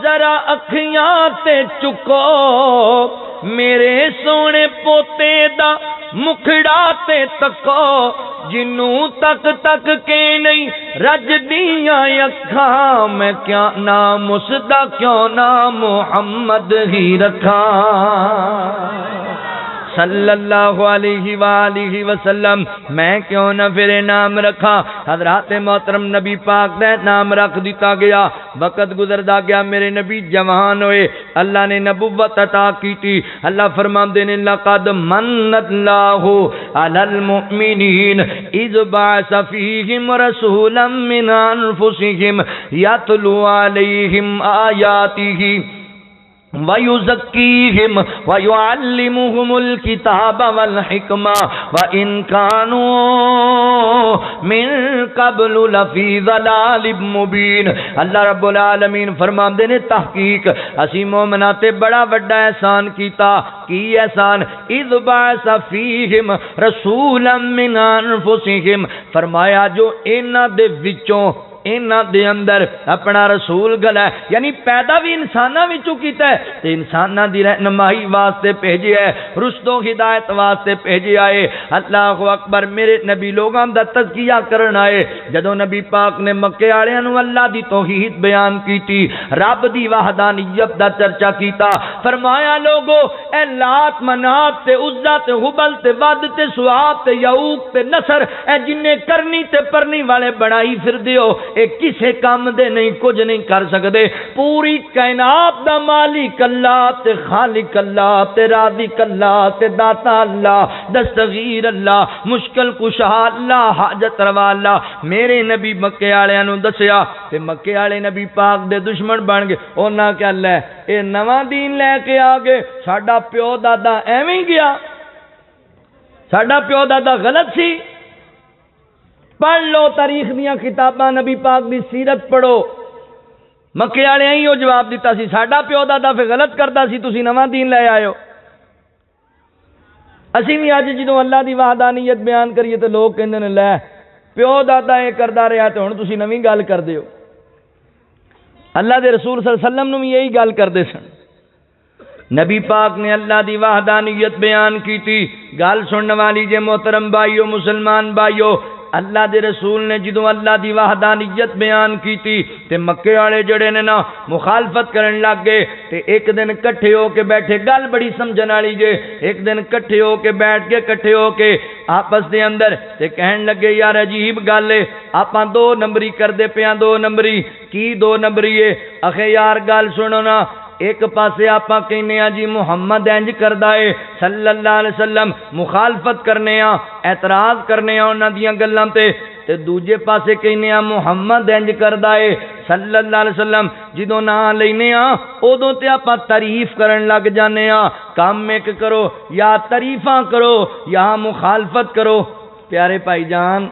ذرا اکھیاں تے چکو میرے سونے پوتے دا مکھڑا تے تکو جنوں تک تک کے نہیں رج دیاں اکھاں میں کیا نام اس دا کیوں نام محمد ہی رکھاں صلی اللہ علیہ وآلہ وسلم میں کیوں نہ پھر نام رکھا حضرات محترم نبی پاک دے نام رکھ دیتا گیا وقت گزردا گیا میرے نبی جوان ہوئے اللہ نے نبوت عطا کی تھی اللہ فرماندے نے لقد من اللہ علی المؤمنین اذ بعث فیہم رسولا من انفسہم یتلو علیہم آیاتہ وَيُزَكِّيهِمْ وَيُعَلِّمُهُمُ الْكِتَابَ وَالْحِكْمَةَ وَإِنْ كَانُوا مِنْ قَبْلُ لَفِي ضَلَالٍ مُبِينٍ اللہ رب العالمین فرماندے نے تحقیق اسی مومناں تے بڑا وڈا احسان کیتا کی احسان اذ بعث فیہم رسولا من انفسہم فرمایا جو انہاں دے وچوں انہاں دے اندر اپنا رسول گلا ہے یعنی پیدا بھی انساناں وچوں کیتا ہے تے انساناں دی رہنمائی واسطے بھیجیا ہے رشد و ہدایت واسطے بھیجیا ہے اللہ اکبر میرے نبی لوگاں دا تزکیہ کرن آئے جدوں نبی پاک نے مکے والےاں نوں اللہ دی توحید بیان کیتی رب دی وحدانیت دا چرچا کیتا فرمایا لوگو اے لات منات تے عزا تے ہبل تے ود تے سواع تے یعوق تے نصر اے جننے کرنی تے پرنی والے بنائی پھر دیو اے کسے کام دے نہیں کچھ نہیں کر سکدے پوری کائنات دا مالک اللہ تے خالق اللہ تے رازق اللہ تے داتا اللہ دستگیر اللہ مشکل کشا اللہ حاجت روا اللہ میرے نبی مکے والےاں نوں دسیا تے مکے والے نبی پاک دے دشمن بن گئے انہاں کیا لے اے نواں دین لے کے آ گئے ساڈا پیو دادا ایویں ہی گیا ساڈا پیو دادا غلط سی پڑھ لو تاریخ دیاں کتاباں نبی پاک دی سیرت پڑھو مکے والے ہی وہ جواب دیتا سی ساڈا پیو دادا پھر غلط کرتا سی تسی نواں دین لے آئے ہو اسی بھی اج جدوں اللہ دی وحدانیت بیان کریے تے لوگ کہندے نے لے پیو دادا یہ کردا رہیا تے ہن تسی نویں گل کردے ہو اللہ دے رسول صلی اللہ علیہ وسلم نوں بھی یہی گل کردے سن نبی پاک نے اللہ دی وحدانیت بیان کی تھی گل سننے والی جے محترم بھائیو مسلمان بھائیو اللہ دے رسول نے جدوں اللہ دی وحدانیت بیان کی تھی تے مکے والے جڑے نے نا مخالفت کرن لگ گئے تے ایک دن کٹھے ہو کے بیٹھے گل بڑی سمجھن والی جے ایک دن کٹھے ہو کے بیٹھ کے کٹھے ہو کے آپس دے اندر تے کہن لگے یار عجیب گل ہے آپاں دو نمبری کردے پیاں دو نمبری کی دو نمبری ہے اخے یار گل سنو نا ایک پاسے آپاں کہنے ہیں جی محمد انج کردا ہے صلی اللہ علیہ وسلم مخالفت کرنے ہیں اعتراض کرنے ہیں انہاں دیاں گلاں تے دوجے پاسے کہنے ہیں محمد انج کردا ہے صلی اللہ علیہ وسلم جدوں نام لینے ہیں اودوں تے آپاں تعریف کرن لگ جانے ہیں کام ایک کرو یا تعریفاں کرو یا مخالفت کرو پیارے بھائی جان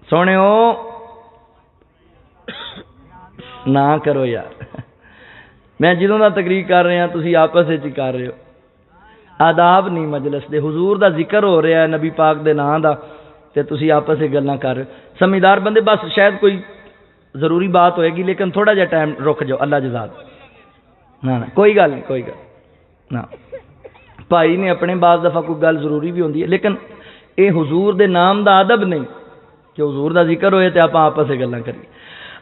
سونےو نہ کرو یار میں جدوں دا تقریر کر رہا تسی آپس وچ کر رہے ہو آداب نہیں مجلس دے حضور دا ذکر ہو رہا ہے نبی پاک دے نام دا تے تسی آپس وچ گلاں کر رہے ہو سمجھدار بندے بس شاید کوئی ضروری بات ہوئے گی لیکن تھوڑا جا ٹائم رک جاؤ اللہ جزاد نہ کوئی گل نہیں کوئی گل نہ بھائی نے اپنے بعض دفعہ کوئی گل ضروری بھی ہوندی ہے لیکن اے حضور دے نام دا ادب نہیں کہ حضور دا ذکر ہوئے تے آپاں آپس وچ گلاں کریے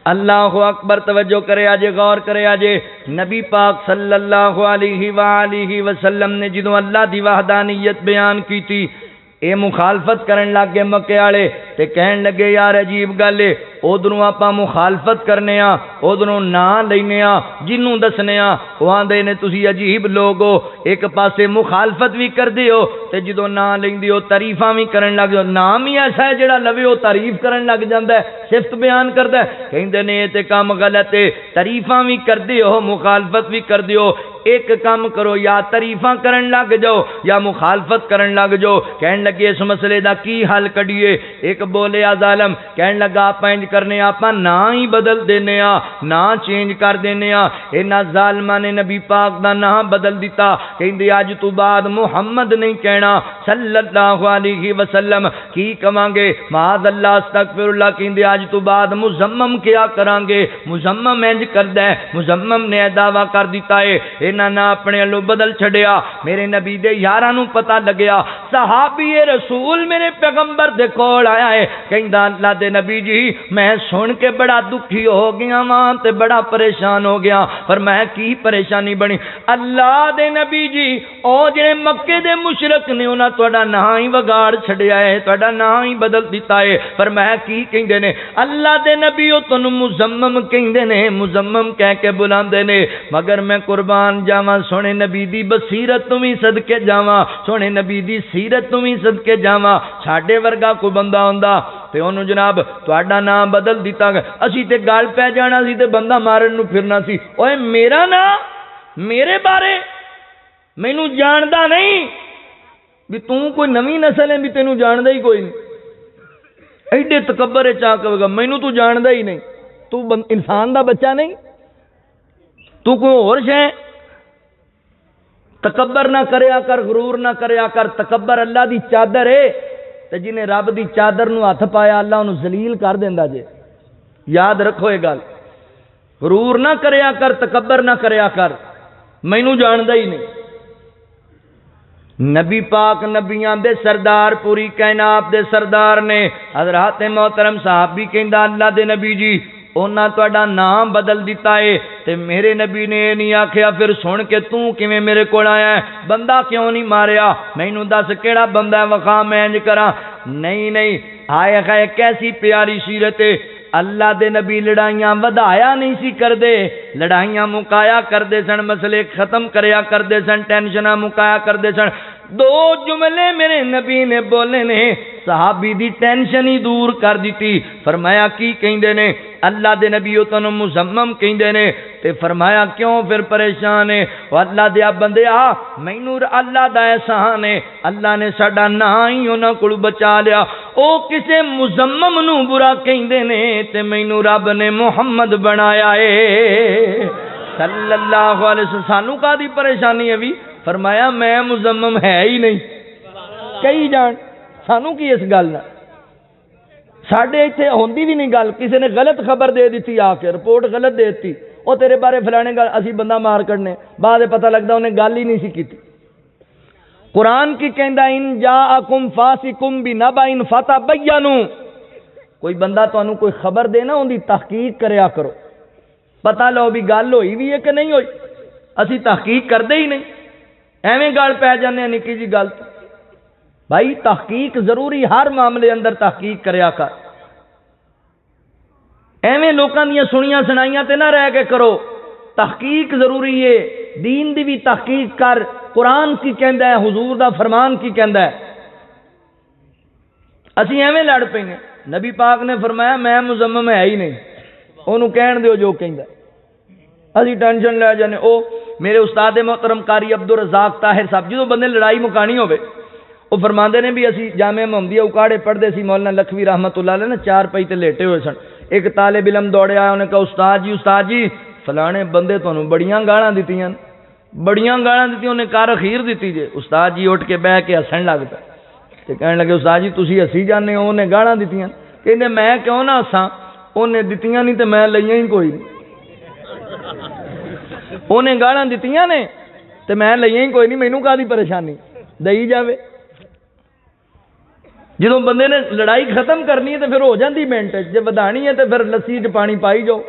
اللہ اکبر توجہ کرے آجے غور کرے آجے نبی پاک صلی اللہ علیہ وآلہ وسلم نے جدوں اللہ دی وحدانیت بیان کی تھی اے مخالفت کرن لگ گئے مکے والے تے کہن لگے یار عجیب گل ہے ادھروں آپاں مخالفت کرنے ہاں ادھروں نام لینے ہاں جنوں دسنے ہاں وہ آندے نے تسی عجیب لوگ ہو ایک پاسے مخالفت بھی کردے ہو تے جدوں نام لیندے ہو تعریفاں بھی کرن لگ جاؤ نام ہی ایسا ہے جڑا لوے ہو تعریف کرن لگ جاندا ہے صفت بیان کردا ہے کہندے نے تے کام غلط ہے تعریفاں بھی کردے ہو مخالفت بھی کردے ہو ایک کام کرو، یا تعریفاں کرن لگ جاؤ یا مخالفت کرن لگ جاؤ۔ کہن لگے اس مسئلے دا کی حل کڈیے؟ ایک بولیا ظالم، کہن لگا آپ انج کرنے، آپ نا ہی بدل دینے آ، نا چینج کر دینے آ۔ انہاں ظالماں نے نبی پاک دا نا بدل دیتا، کہندے اج تو بعد محمد نہیں کہنا صلی اللہ علیہ وسلم۔ کی کہاں گے؟ معاذ اللہ استغفر اللہ، کہندے اج تو بعد مزمم کیا کران گے؟ مزمم انج کردا ہے، مزمم نے دعویٰ کر دیتا ہے۔ انہاں نے اپنے لو بدل چھڈیا۔ میرے نبی دے یاراں نوں پتہ لگیا، صحابی رسول میرے پیغمبر دے کول آیا ہے، کہندا اللہ دے نبی جی میں سن کے بڑا دکھی ہو گیا ماں تے بڑا پریشان ہو گیا۔ پر میں کی پریشانی بنی؟ اللہ دے نبی جی او جڑے مکے دے مشرک نے انہاں تہاڈا نام ہی وگاڑ چھڈیا ہے، تہاڈا نام ہی بدل دیتا ہے۔ پر میں کی کہندے نے؟ اللہ دے نبی او تانوں مزمم کہندے نے، مزمم کہہ کے بلاندے نے۔ مگر میں قربان جاواں سونے نبی دی بصیرت تو بھی صدقے جاواں، سونے نبی دی سیرت تو بھی صدقے جاواں۔ ساڈے ورگا کوئی بندہ ہوندا تے انہوں جناب تہاڈا نام بدل دیتا، اسی تے گل پہ جانا سی تے بندہ مارن نو پھرنا سی۔ اوئے میرا نام میرے بارے مینوں جاندا نہیں بھی تو کوئی نویں نسل ہے بھی تینوں جاندا ہی کوئی نہیں۔ ایڈے تکبر چا کے مینوں تو جاندا ہی نہیں، تو انسان دا بچہ نہیں، تو کوئی اور شے۔ تکبر نہ کریا کر، غرور نہ کریا کر۔ تکبر اللہ دی چادر ہے تے جنہیں رب دی چادر نو ہاتھ پایا اللہ انہوں ذلیل کر دیندا جے۔ یاد رکھو یہ گل، غرور نہ کریا کر، تکبر نہ کریا کر، مینوں جاندا ہی نہیں۔ نبی پاک نبیاں دے سردار، پوری کائنات دے سردار نے۔ حضرات محترم صحابی کہندا اللہ دے نبی جی انہاں تہاڈا نام بدل دیتا ہے تے میرے نبی نے یہ نہیں آکھیا پھر سن کے تو کیویں میرے کول آیا ہے؟ بندہ کیوں نہیں ماریا؟ مینوں دس کیڑا بندہ ہے وخا میں انج کراں؟ نہیں نہیں، ہائے ہائے کیسی پیاری سیرت ہے۔ اللہ دے نبی لڑائیاں ودایا نہیں سی کردے، لڑائیاں مکایا کردے سن، مسئلے ختم کریا کردے سن، ٹینشناں مکایا کردے سن۔ دو جملے میرے نبی نے بولے نے صحابی دی ٹینشن ہی دور کر دیتی۔ فرمایا کی کہندے نے؟ اللہ دے نبی او تانوں مزمم کہندے نے تے فرمایا کیوں پھر پریشان ہے؟ او اللہ دے بندیا مینوں اللہ دا احسان ہے، اللہ نے ساڈا نام ہی انہاں کول بچا لیا۔ او کسے مزمم نو برا کہندے نے تے مینوں رب نے محمد بنایا ہے صلی اللہ علیہ وسلم۔ سانوں کادی پریشانی ہے بھی؟ فرمایا میں مزمم ہے ہی نہیں، کئی جان سانوں کی اس گل نہ، ساڈے ایتھے ہوندی بھی نہیں گل، کسی نے غلط خبر دے دیتی، آ کے رپورٹ غلط دے دیتی، او تیرے بارے فلانے گل، اسی بندہ مار کڈنے، بعد پتہ لگدا انہیں گل ہی نہیں سی کیتی۔ قرآن کی کہندا ان جاءکم فاسقم بنبأ فتبینوا، کوئی بندہ تانوں کوئی خبر دے نا، اون دی تحقیق کریا کرو، پتہ لو بھی گل ہوئی بھی ہے کہ نہیں ہوئی۔ اسی تحقیق کردے ہی نہیں، ایویں گل پہ جانے نکی جی گل تو۔ بھائی تحقیق ضروری، ہر معاملے اندر تحقیق کریا کر، ایویں لوکاں دیاں سنیاں سنائیاں تے نہ رہ کے کرو۔ تحقیق ضروری ہے، دین دی بھی تحقیق کر، قرآن کی کہندا ہے، حضور دا فرمان کی کہندا ہے۔ اسی ایویں لڑ پے نے، نبی پاک نے فرمایا میں مزمم ہے ہی نہیں، انہوں کہن دیو جو کہندا، اسی ٹینشن لے جانے۔ او میرے استاد محترم قاری عبدالرزاق طاہر صاحب جدوں بندے لڑائی مکانی ہوے وہ فرماندے نے بھی اسی جامعہ محمدیہ اکاڑے پڑھدے سی، مولانا لکھوی رحمت اللہ علیہ نے چار پئی تے لیٹے ہوئے سن۔ ایک طالب علم دوڑے آیا، انہیں کہا استاد جی فلانے بندے تانوں بڑیاں گالاں دتیاں، بڑیاں گالاں دتیاں، انہیں کار خیر دتی جے۔ استاد جی اٹھ کے بیٹھ کے ہسن لگ پے تے کہن لگے استاد جی تسی ہسی جانے ہو، انہیں گالاں دتیاں؟ کہندے میں کیوں نہ ہساں، انہیں دتیاں نہیں تے میں لئیاں ہی کوئی نہیں، انہیں گالاں دتیاں نے تے میں لئیاں ہی کوئی نہیں، مینوں کادی پریشانی، دئی جاوے۔ جدوں بندے نے لڑائی ختم کرنی ہے تو پھر ہو جاندی منٹ، جے ودانی ہے تو پھر لسی چ پانی پائی جاؤ۔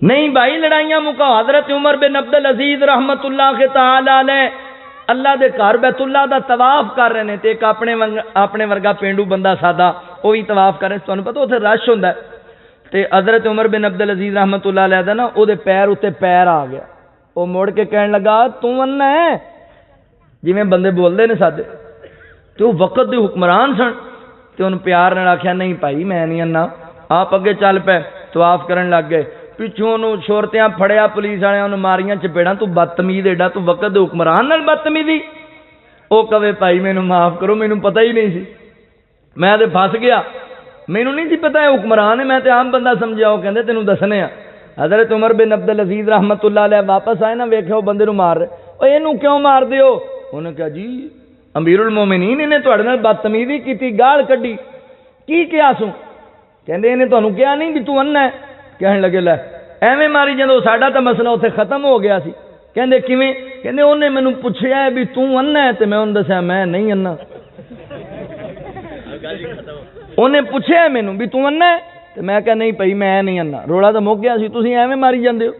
نہیں بھائی لڑائیاں مکاؤ۔ حضرت عمر بن عبد العزیز رحمت اللہ کے تعالی علیہ اللہ دے گھر بیت اللہ دا طواف کر رہے ہیں تے ایک اپنے ورگا پینڈو بندہ سادہ وہ بھی طواف کر رہے، تانوں پتہ اوتھے رش ہوندا ہے تے حضرت عمر بن عبد العزیز رحمت اللہ علیہ دا نا او دے پیر اتے پیر آ گیا، وہ مڑ کے کہن لگا تو انا ہے جویں بندے بولدے نے سادے، تے وہ وقت دے حکمران سن تے انہوں پیار نال آکھیا نہیں بھائی میں نہیں انا، آپ اگے چل پے طواف کرن لگ گئے۔ ਪਿੱਛੋਂ ਨੂੰ ਸ਼ੋਰਤਿਆਂ ਫੜਿਆ ਪੁਲਿਸ ਵਾਲਿਆਂ ਨੂੰ ਮਾਰੀਆਂ ਚਪੇੜਾਂ, ਤੂੰ ਬਦਤਮੀਜ਼ ਏਡਾ, ਤੂੰ ਵਕਤ ਦੇ ਹੁਕਮਰਾਨ ਨਾਲ ਬਦਤਮੀਜ਼ੀ। ਉਹ ਕਵੇ ਭਾਈ ਮੈਨੂੰ ਮਾਫ ਕਰੋ, ਮੈਨੂੰ ਪਤਾ ਹੀ ਨਹੀਂ ਸੀ, ਮੈਂ ਤੇ ਫਸ ਗਿਆ, ਮੈਨੂੰ ਨਹੀਂ ਸੀ ਪਤਾ ਇਹ ਹੁਕਮਰਾਨ ਹੈ, ਮੈਂ ਤੇ ਆਮ ਬੰਦਾ ਸਮਝਿਆ। ਉਹ ਕਹਿੰਦੇ ਤੈਨੂੰ ਦੱਸਣੇ ਆ। حضرت عمر بن عبد العزیز رحمت اللہ علیہ واپس آئے نا، ویکھو بندے نو مار رہے، او اینو کیوں مار دیو؟ انہوں نے کہا جی امیر المومنین انہیں تواڈے نال بدتمیزی کیتی، گال کڈی، کی کیا سوں؟ کہندے انہیں تانوں کیا نہیں بھی تو انا ہے؟ کہن لگے لے ایویں ماری جاندو، ساڈا تے مسئلہ اوتھے ختم ہو گیا سی۔ کہندے کیویں؟ کہندے انہیں مینوں پوچھیا ہے بھی تو انا ہے تے میں انہوں دسیا میں نہیں انا۔ انہیں پوچھیا ہے مینوں بھی تو انا ہے تے میں کہا نہیں بھائی میں نہیں انا، رولا تو مک گیا سی، تسی ایویں ماری جاندے ہو۔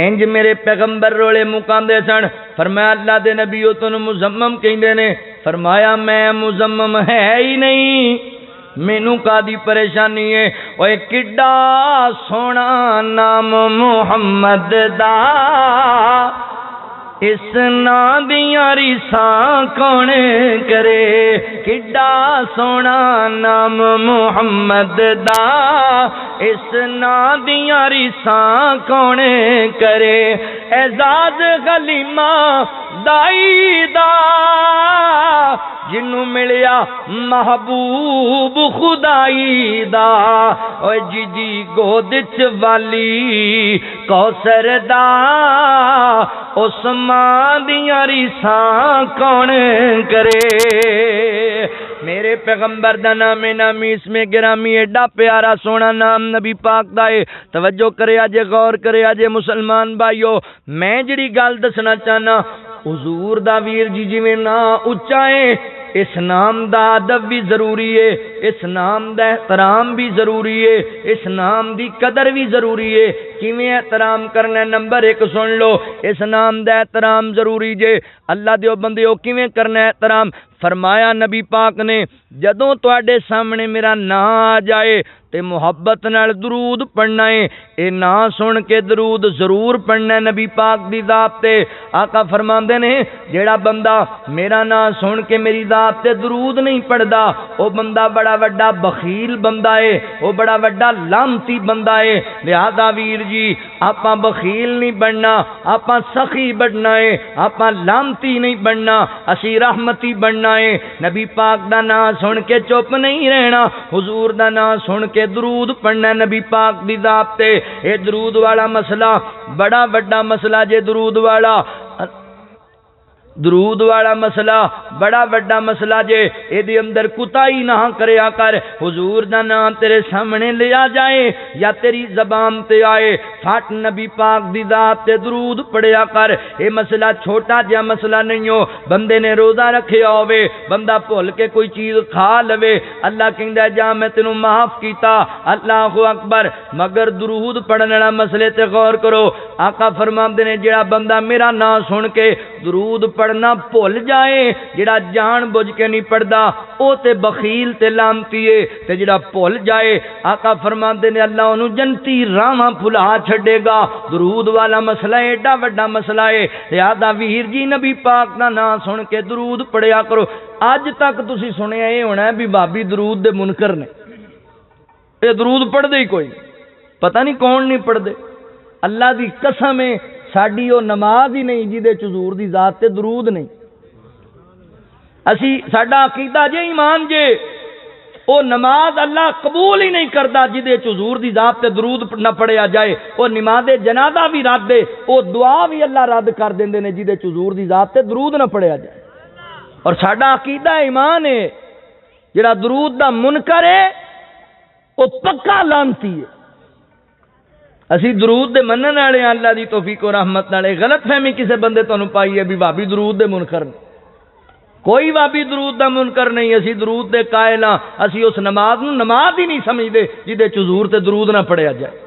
انج میرے پیغمبر رولے مکاندے سن، فرمایا اللہ دے نبیو تنوں مزمم کہندے نے، فرمایا میں مزمم ہے ہی نہیں، مینوں کادی پریشانی ہے؟ اوے کڈا سونا نام محمد دا، اس نام دیاں ریساں کون کرے، کڈا سونا نام محمد دا، اس نام دیاں ریساں کون کرے، اعزاز غلیمہ دائی دا، جنوں ملیا محبوب خدائی دا، اوے جی جی گود چ والی کوثر دا، اس ماں دیاں ریساں کون کرے۔ میرے پیغمبر دا نام نامی اس میں گرامی ایڈا پیارا سونا نام نبی پاک دا ہے۔ توجہ کرے آجے، غور کرے آجے مسلمان بھائیو، میں جڑی گل دسنا چاہنا، حضور دا ویر جی جویں نا اچا ہے، اس نام دا ادب بھی ضروری ہے، اس نام دا احترام بھی ضروری ہے، اس نام دی قدر بھی ضروری ہے۔ کیویں احترام کرنا ہے؟ نمبر 1 سن لو، اس نام دا احترام ضروری جے۔ اللہ دیو بندیو کیویں کرنا ہے احترام؟ فرمایا نبی پاک نے جدوں تواڈے سامنے میرا نام آ جائے تے محبت نال درود پڑھنا ہے، اے نا سن کے درود ضرور پڑھنا ہے نبی پاک دی ذات تے۔ آقا فرماندے نے جیڑا بندہ میرا نام سن کے میری ذات تے درود نہیں پڑھدا، او بندہ بڑا وڈا بخیل بندہ ہے، او بڑا وڈا لعنتی بندہ ہے۔ لہذا ویر جی آپاں بخیل نہیں بننا، آپاں سخی بننا ہے، آپاں لعنتی نہیں بننا، اسی رحمتی بننا ہے۔ نبی پاک دا نام سن کے چپ نہیں رہنا، حضور دا نام سن کے درود پڑھنا نبی پاک دی ذات تے۔ اے درود والا مسئلہ بڑا وڈا مسئلہ جے، درود والا مسئلہ بڑا وڈا مسئلہ جے، اے دی اندر کوتاہی نہ کریا کر۔ حضور دا نام تیرے سامنے لیا جائے یا تیری زبان تے آئے، پھٹ نبی پاک دی ذات تے درود پڑھیا کر۔ اے مسئلہ چھوٹا جہا مسئلہ نہیں ہو، بندے نے روزہ رکھیا ہوے، بندہ بھول کے کوئی چیز کھا لوے، اللہ کہندا جا میں تینوں معاف کیتا، اللہ اکبر، مگر درود پڑھن والا مسئلے تے غور کرو۔ آقا فرماندے نے جڑا بندہ میرا نام سن کے درود پڑھنا بھول جائے، جڑا جان بوجھ کے نہیں پڑھدا او تے بخیل تے لعنتی ہے، تے جڑا بھول جائے آقا فرماندے نے اللہ انہوں جنتی راواں بھلا چھڈے گا۔ درود والا مسئلہ ایڈا وڈا مسئلہ ہے، لہذا ویر جی نبی پاک دا نام سن کے درود پڑھیا کرو۔ اج تک تسی سنیا یہ ہونا ہے بھی بھابی درود دے منکر نے، یہ درود پڑھ دے ہی کوئی، پتہ نہیں کون نہیں پڑھ دے۔ اللہ دی قسم ہے ساڈی وہ نماز ہی نہیں جہدے چ حضور دی ذات تے درود نہیں۔ اسی ساڈا عقیدہ جے، ایمان جے، وہ نماز اللہ قبول ہی نہیں کردا جہدے چ حضور دی ذات تے درود نہ پڑھیا جائے۔ وہ نماز جنازہ بھی رد ہے، وہ دعا بھی اللہ رد کر دیندے نے جہدے چ حضور دی ذات تے درود نہ پڑھیا جائے۔ اور ساڈا عقیدہ ایمان ہے جڑا درود دا منکر ہے وہ پکا لعنتی ہے۔ اسی درود دے منن والے ہیں، اللہ دی توفیق و رحمت نال۔ غلط فہمی کسے بندے تانوں پائی ہے بھی بھابی درود دے منکر نے، کوئی بھابی درود دا منکر نہیں۔ اسی درود دے قائل ہاں، اسی اس نماز نو نماز ہی نہیں سمجھدے جہدے چ حضور تے درود نہ پڑھیا جائے۔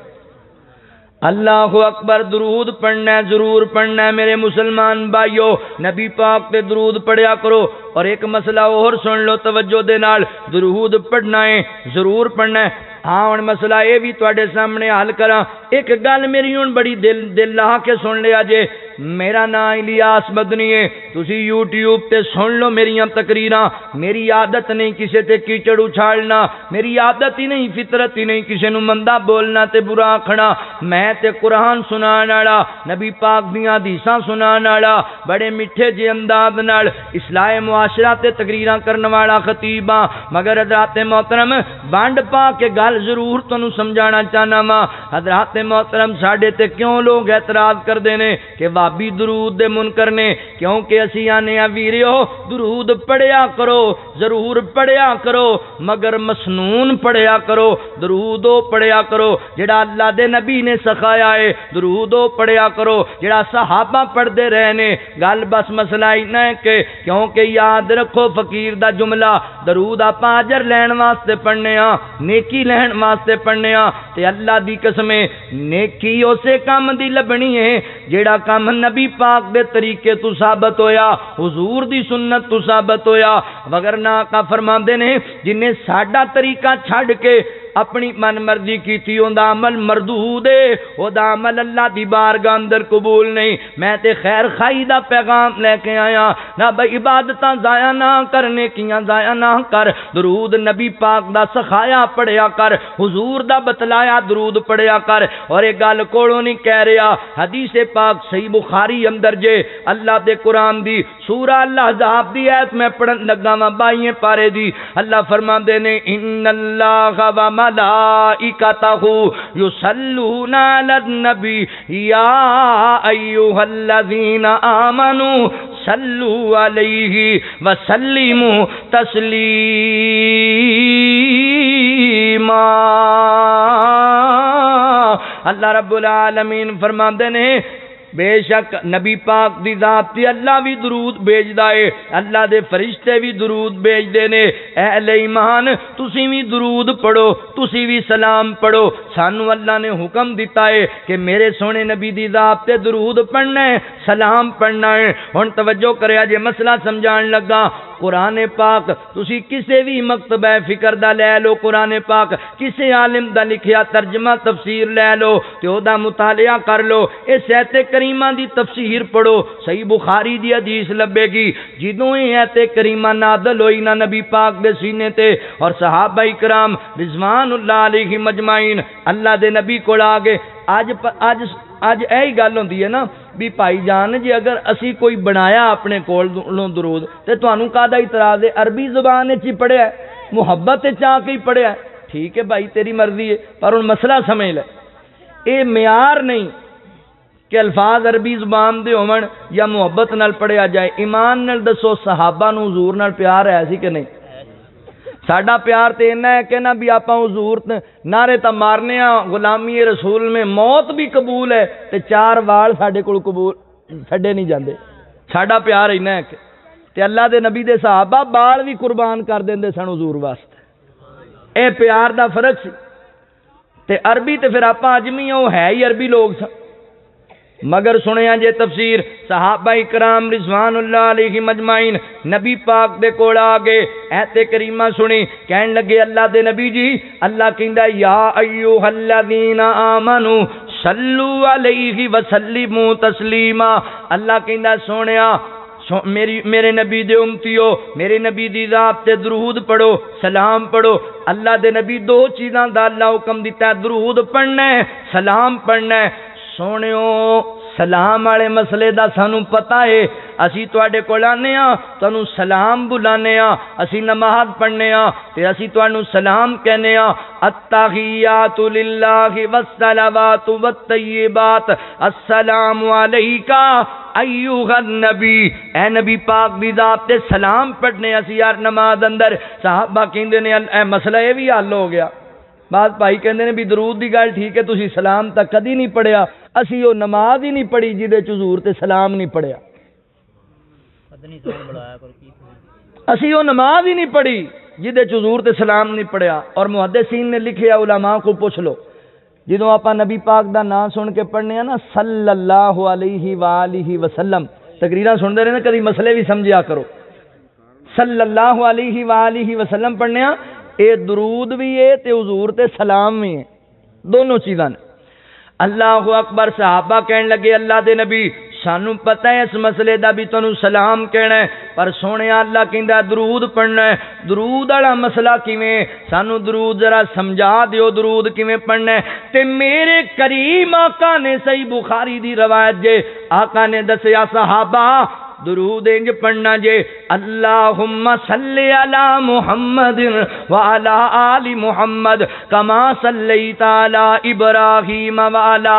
اللہ اکبر، درود پڑھنا ہے، ضرور پڑھنا ہے میرے مسلمان بھائیو، نبی پاک تے درود پڑھیا کرو۔ اور ایک مسئلہ اور سن لو توجہ دے نال، درود پڑھنا ہے، ضرور پڑھنا ہے۔ ہاں ہن مسئلہ یہ بھی تواڈے سامنے حل کراں۔ ایک گل میری ہن بڑی دل لا کے سن لیا جے، میرا نام الیاس مدنی ہے، تسی یوٹیوب تے سن لو میریاں تقریراں، میری عادت نہیں کسے تے کیچڑ اچھالنا، میری عادت ہی نہیں، فطرت ہی نہیں کسے نو مندا بولنا تے برا آکھنا، میں تے قرآن سنان والا، نبی پاک دیاں حدیثاں سنان والا، بڑے میٹھے جے انداز نال اصلاح معاشرہ تے تقریراں کرن والا خطیب ہاں، مگر حضرات محترم بانڈ پا کے گل ضرور تانوں سمجھانا چاہنا وا، حضرات محترم ساڈے تے کیوں لوگ اعتراض کردے نے کہ وہابی درود دے منکر نے، کیونکہ اسی آنے ویریو درود پڑھیا کرو، ضرور پڑھیا کرو، مگر مسنون پڑھیا کرو، درود او پڑھیا کرو جڑا اللہ دے نبی نے سکھایا ہے، درود او پڑھیا کرو جڑا صحابہ پڑھدے رہے نے، گل بس مسئلہ اینا ہے کہ کیونکہ یاد رکھو فقیر دا جملہ، درود آپاں اجر لین واسطے پڑھنے ہاں، نیکی لین واسطے پڑھنے ہاں، تے اللہ دی قسم نیکی اسے کام دی لبنی ہے جیڑا کام نبی پاک دے طریقے تو ثابت ہویا، حضور دی سنت تو ثابت ہویا، وگرنہ آقا فرماندے نے جنہیں ساڈا طریقہ چھڈ کے اپنی من مرضی کیتی اوندا عمل مردود ہے، او دا عمل اللہ دی بارگاہ اندر قبول نہیں۔ میں تے خیر خائی دا پیغام لے کے آیا، نہ بھئی عبادتاں ضائع نہ کرنے کیاں ضائع نہ کر، درود نبی پاک دا سکھایا پڑھیا کر، حضور دا بتلایا درود پڑھیا کر، اور ایک گل کولوں نہیں کہہ رہا، حدیث پاک صحیح بخاری اندر جے اللہ دے قرآن دی سورہ الاحزاب دی ایت میں پڑھن لگا وا 22 پارے دی، اللہ فرماندے نے ان اللہ و ملائکتہ یصلون علی النبی یا ایھا الذین آمنوا صلوا علیہ وسلموا تسلیما۔ اللہ رب العالمین فرماندے نے بے شک نبی پاک دی ذات تے اللہ بھی درود بھیجدا ہے، اللہ دے فرشتے بھی درود بھیجدے نے، اے اہل ایمان تسی بھی درود پڑھو، تسی بھی سلام پڑھو، سانو اللہ نے حکم دیتا ہے کہ میرے سونے نبی دی ذات تے درود پڑھنا ہے، سلام پڑھنا ہے۔ ہن توجہ کریا جے مسئلہ سمجھان لگا، قرآن پاک تسی کسے بھی مکتبہ فکر دا لے لو، قرآن پاک کسے عالم دا لکھیا ترجمہ تفسیر لے لو تے او دا مطالعہ کر لو، اس ایت کریمہ دی تفسیر پڑھو، صحیح بخاری دی حدیث لبے گی، جدوں یہ ایت کریمہ نازل ہوئی نا نبی پاک دے سینے تے اور صحابہ کرام رضوان اللہ علیہ مجمعین اللہ دے نبی کول آ گئے۔ اج یہی گل ہوندی ہے نا بھی بھائی جان جی اگر اسی کوئی بنایا اپنے کولوں درود تے تانوں کادا اعتراض ہے، عربی زبان وچ ہی پڑھیا ہے، محبت وچ آ کے ہی پڑھیا ہے، ٹھیک ہے بھائی تیری مرضی ہے، پر ہن مسئلہ سمجھ لے، اے معیار نہیں کہ الفاظ عربی زبان دے ہون یا محبت نال پڑھیا جائے۔ ایمان نال دسو صحابہ نو حضور نال پیار ہے سی کہ نہیں؟ ساڈا پیار تے اینا ہے کہ نا بھی آپاں حضور نعرے تا مارنے ہاں، غلامی رسول میں موت بھی قبول ہے تے 4 وال ساڈے کول قبول چھڈے نہیں جاندے، ساڈا پیار اینا ہے کہ تے اللہ دے نبی دے صحابہ بال بھی قربان کر دیندے سن حضور واسطے، اے پیار دا فرق سی۔ تے عربی تے پھر آپاں اجمی او ہے ہی عربی لوگ سن، مگر سنیا جے تفسیر صحابہ کرام رضوان اللہ علیہ مجمعین نبی پاک دے کول آ گئے، ایت کریمہ سنی، کہن لگے اللہ دے نبی جی اللہ کہندا یا ایھا الذین آمنو صلو علیہ وسلموا تسلیما، اللہ کہندا سونیا میرے نبی دے امتیو میرے نبی دی ذات تے درود پڑھو، سلام پڑھو۔ اللہ دے نبی 2 چیزاں دا اللہ حکم دیتا ہے، درود پڑھنا ہے، سلام پڑھنا ہے۔ سونیو سلام والے مسئلے دا سانو پتہ ہے، اسی تواڈے کول آنے ہاں تانوں سلام بلانے ہاں، اسی نماز پڑھنے ہاں تے اسی تانوں سلام کہنے ہاں، التحیات للہ والصلوات والطیبات السلام علیکا ایھا النبی، اے نبی پاک دی ذات تے سلام پڑھنے اسی یار نماز اندر۔ صحابہ کہندے نے اے مسئلہ یہ بھی حل ہو گیا۔ بعض بھائی کہندے نے بھی درود دی گل ٹھیک ہے تسی سلام تک کدی نہیں پڑھیا، اسی وہ نماز ہی نہیں پڑھی جہدے چ حضور تے سلام نہیں پڑھیا، اسی وہ نماز ہی نہیں پڑھی جہدے چ حضور تے سلام نہیں پڑھیا۔ اور محدثین نے لکھیا، علماء کو پوچھ لو، جدوں آپا نبی پاک دا نام سن کے پڑھنے ہیں نا صلی اللہ علیہ وآلہ وسلم، تقریراں سن دے رہے نا کدی مسئلے بھی سمجھیا کرو، صلی اللہ علیہ وآلہ وسلم پڑھنے ہیں، اے درود بھی ہے تے حضور تے سلام بھی ہے، دونوں چیزاں نے۔ اللہ اکبر، صحابہ کہن لگے اللہ دے نبی سانو پتہ ہے اس مسئلے دا بھی تانوں سلام کہنا ہے، پر سونے اللہ کہندا درود پڑھنا ہے۔ درود والا مسئلہ کیویں؟ سانو درود ذرا سمجھا دیو درود کیویں پڑھنا ہے۔ تے میرے کریم آقا نے صحیح بخاری دی روایت جے، آقا نے دسیا صحابہ درود انج پڑھنا جے، اللہم صلی علی محمد وعلی آل محمد کما صلیت علی ابراہیم وعلی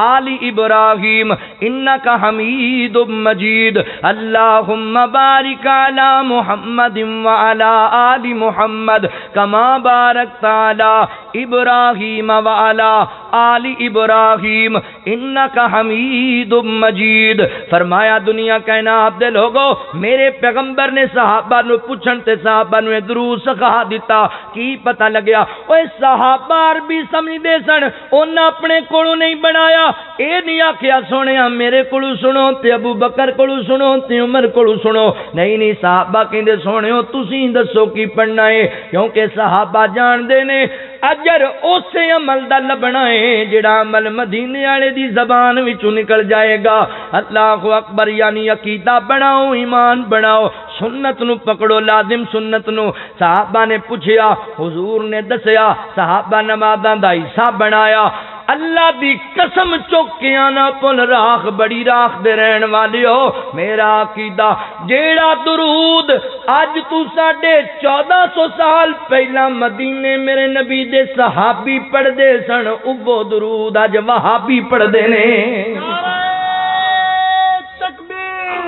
آل ابراہیم انک حمید مجید، اللہم بارک علی محمد وعلی آل محمد کما بارکت علی ابراہیم وعلی آل ابراہیم انک حمید مجید۔ فرمایا دنیا کائنات دے لوگو، میرے پیغمبر نے صحابہ نو پوچھن تے صحابہ نو درود سکھا دیتا، کی پتہ لگیا؟ اوے صحابہ عربی سمجھدے سن، انہاں اپنے کولوں نہیں بنایا، اے نہیں آکھیا سونیا میرے کولوں سنو تے ابو بکر کولوں سنو تے عمر کولوں سنو، نہیں صحابہ کہندے سونیو تسی دسو کی پڑھنا ہے، کیونکہ صحابہ جان دے نے اجر اسے عمل دا لبنا ہے جڑا عمل مدینے والے دی زبان وچوں نکل جائے گا۔ اللہ اکبر، یعنی عقیدہ بناؤ، ایمان بناؤ، سنت نو پکڑو، لازم سنت نو۔ صحابہ نے پوچھیا، حضور نے دسیا، صحابہ نمازاں دا حصہ بنایا۔ اللہ دی قسم چوکیاں نہ پل راکھ بڑی راکھ دے رہن والیو، میرا عقیدہ جیڑا درود اج تو 1450 سال پہلا مدینے میرے نبی دے صحابی پڑھ دے سن، اوہ درود اج وہابی پڑھ دے نے۔ نعرہ تکبیر،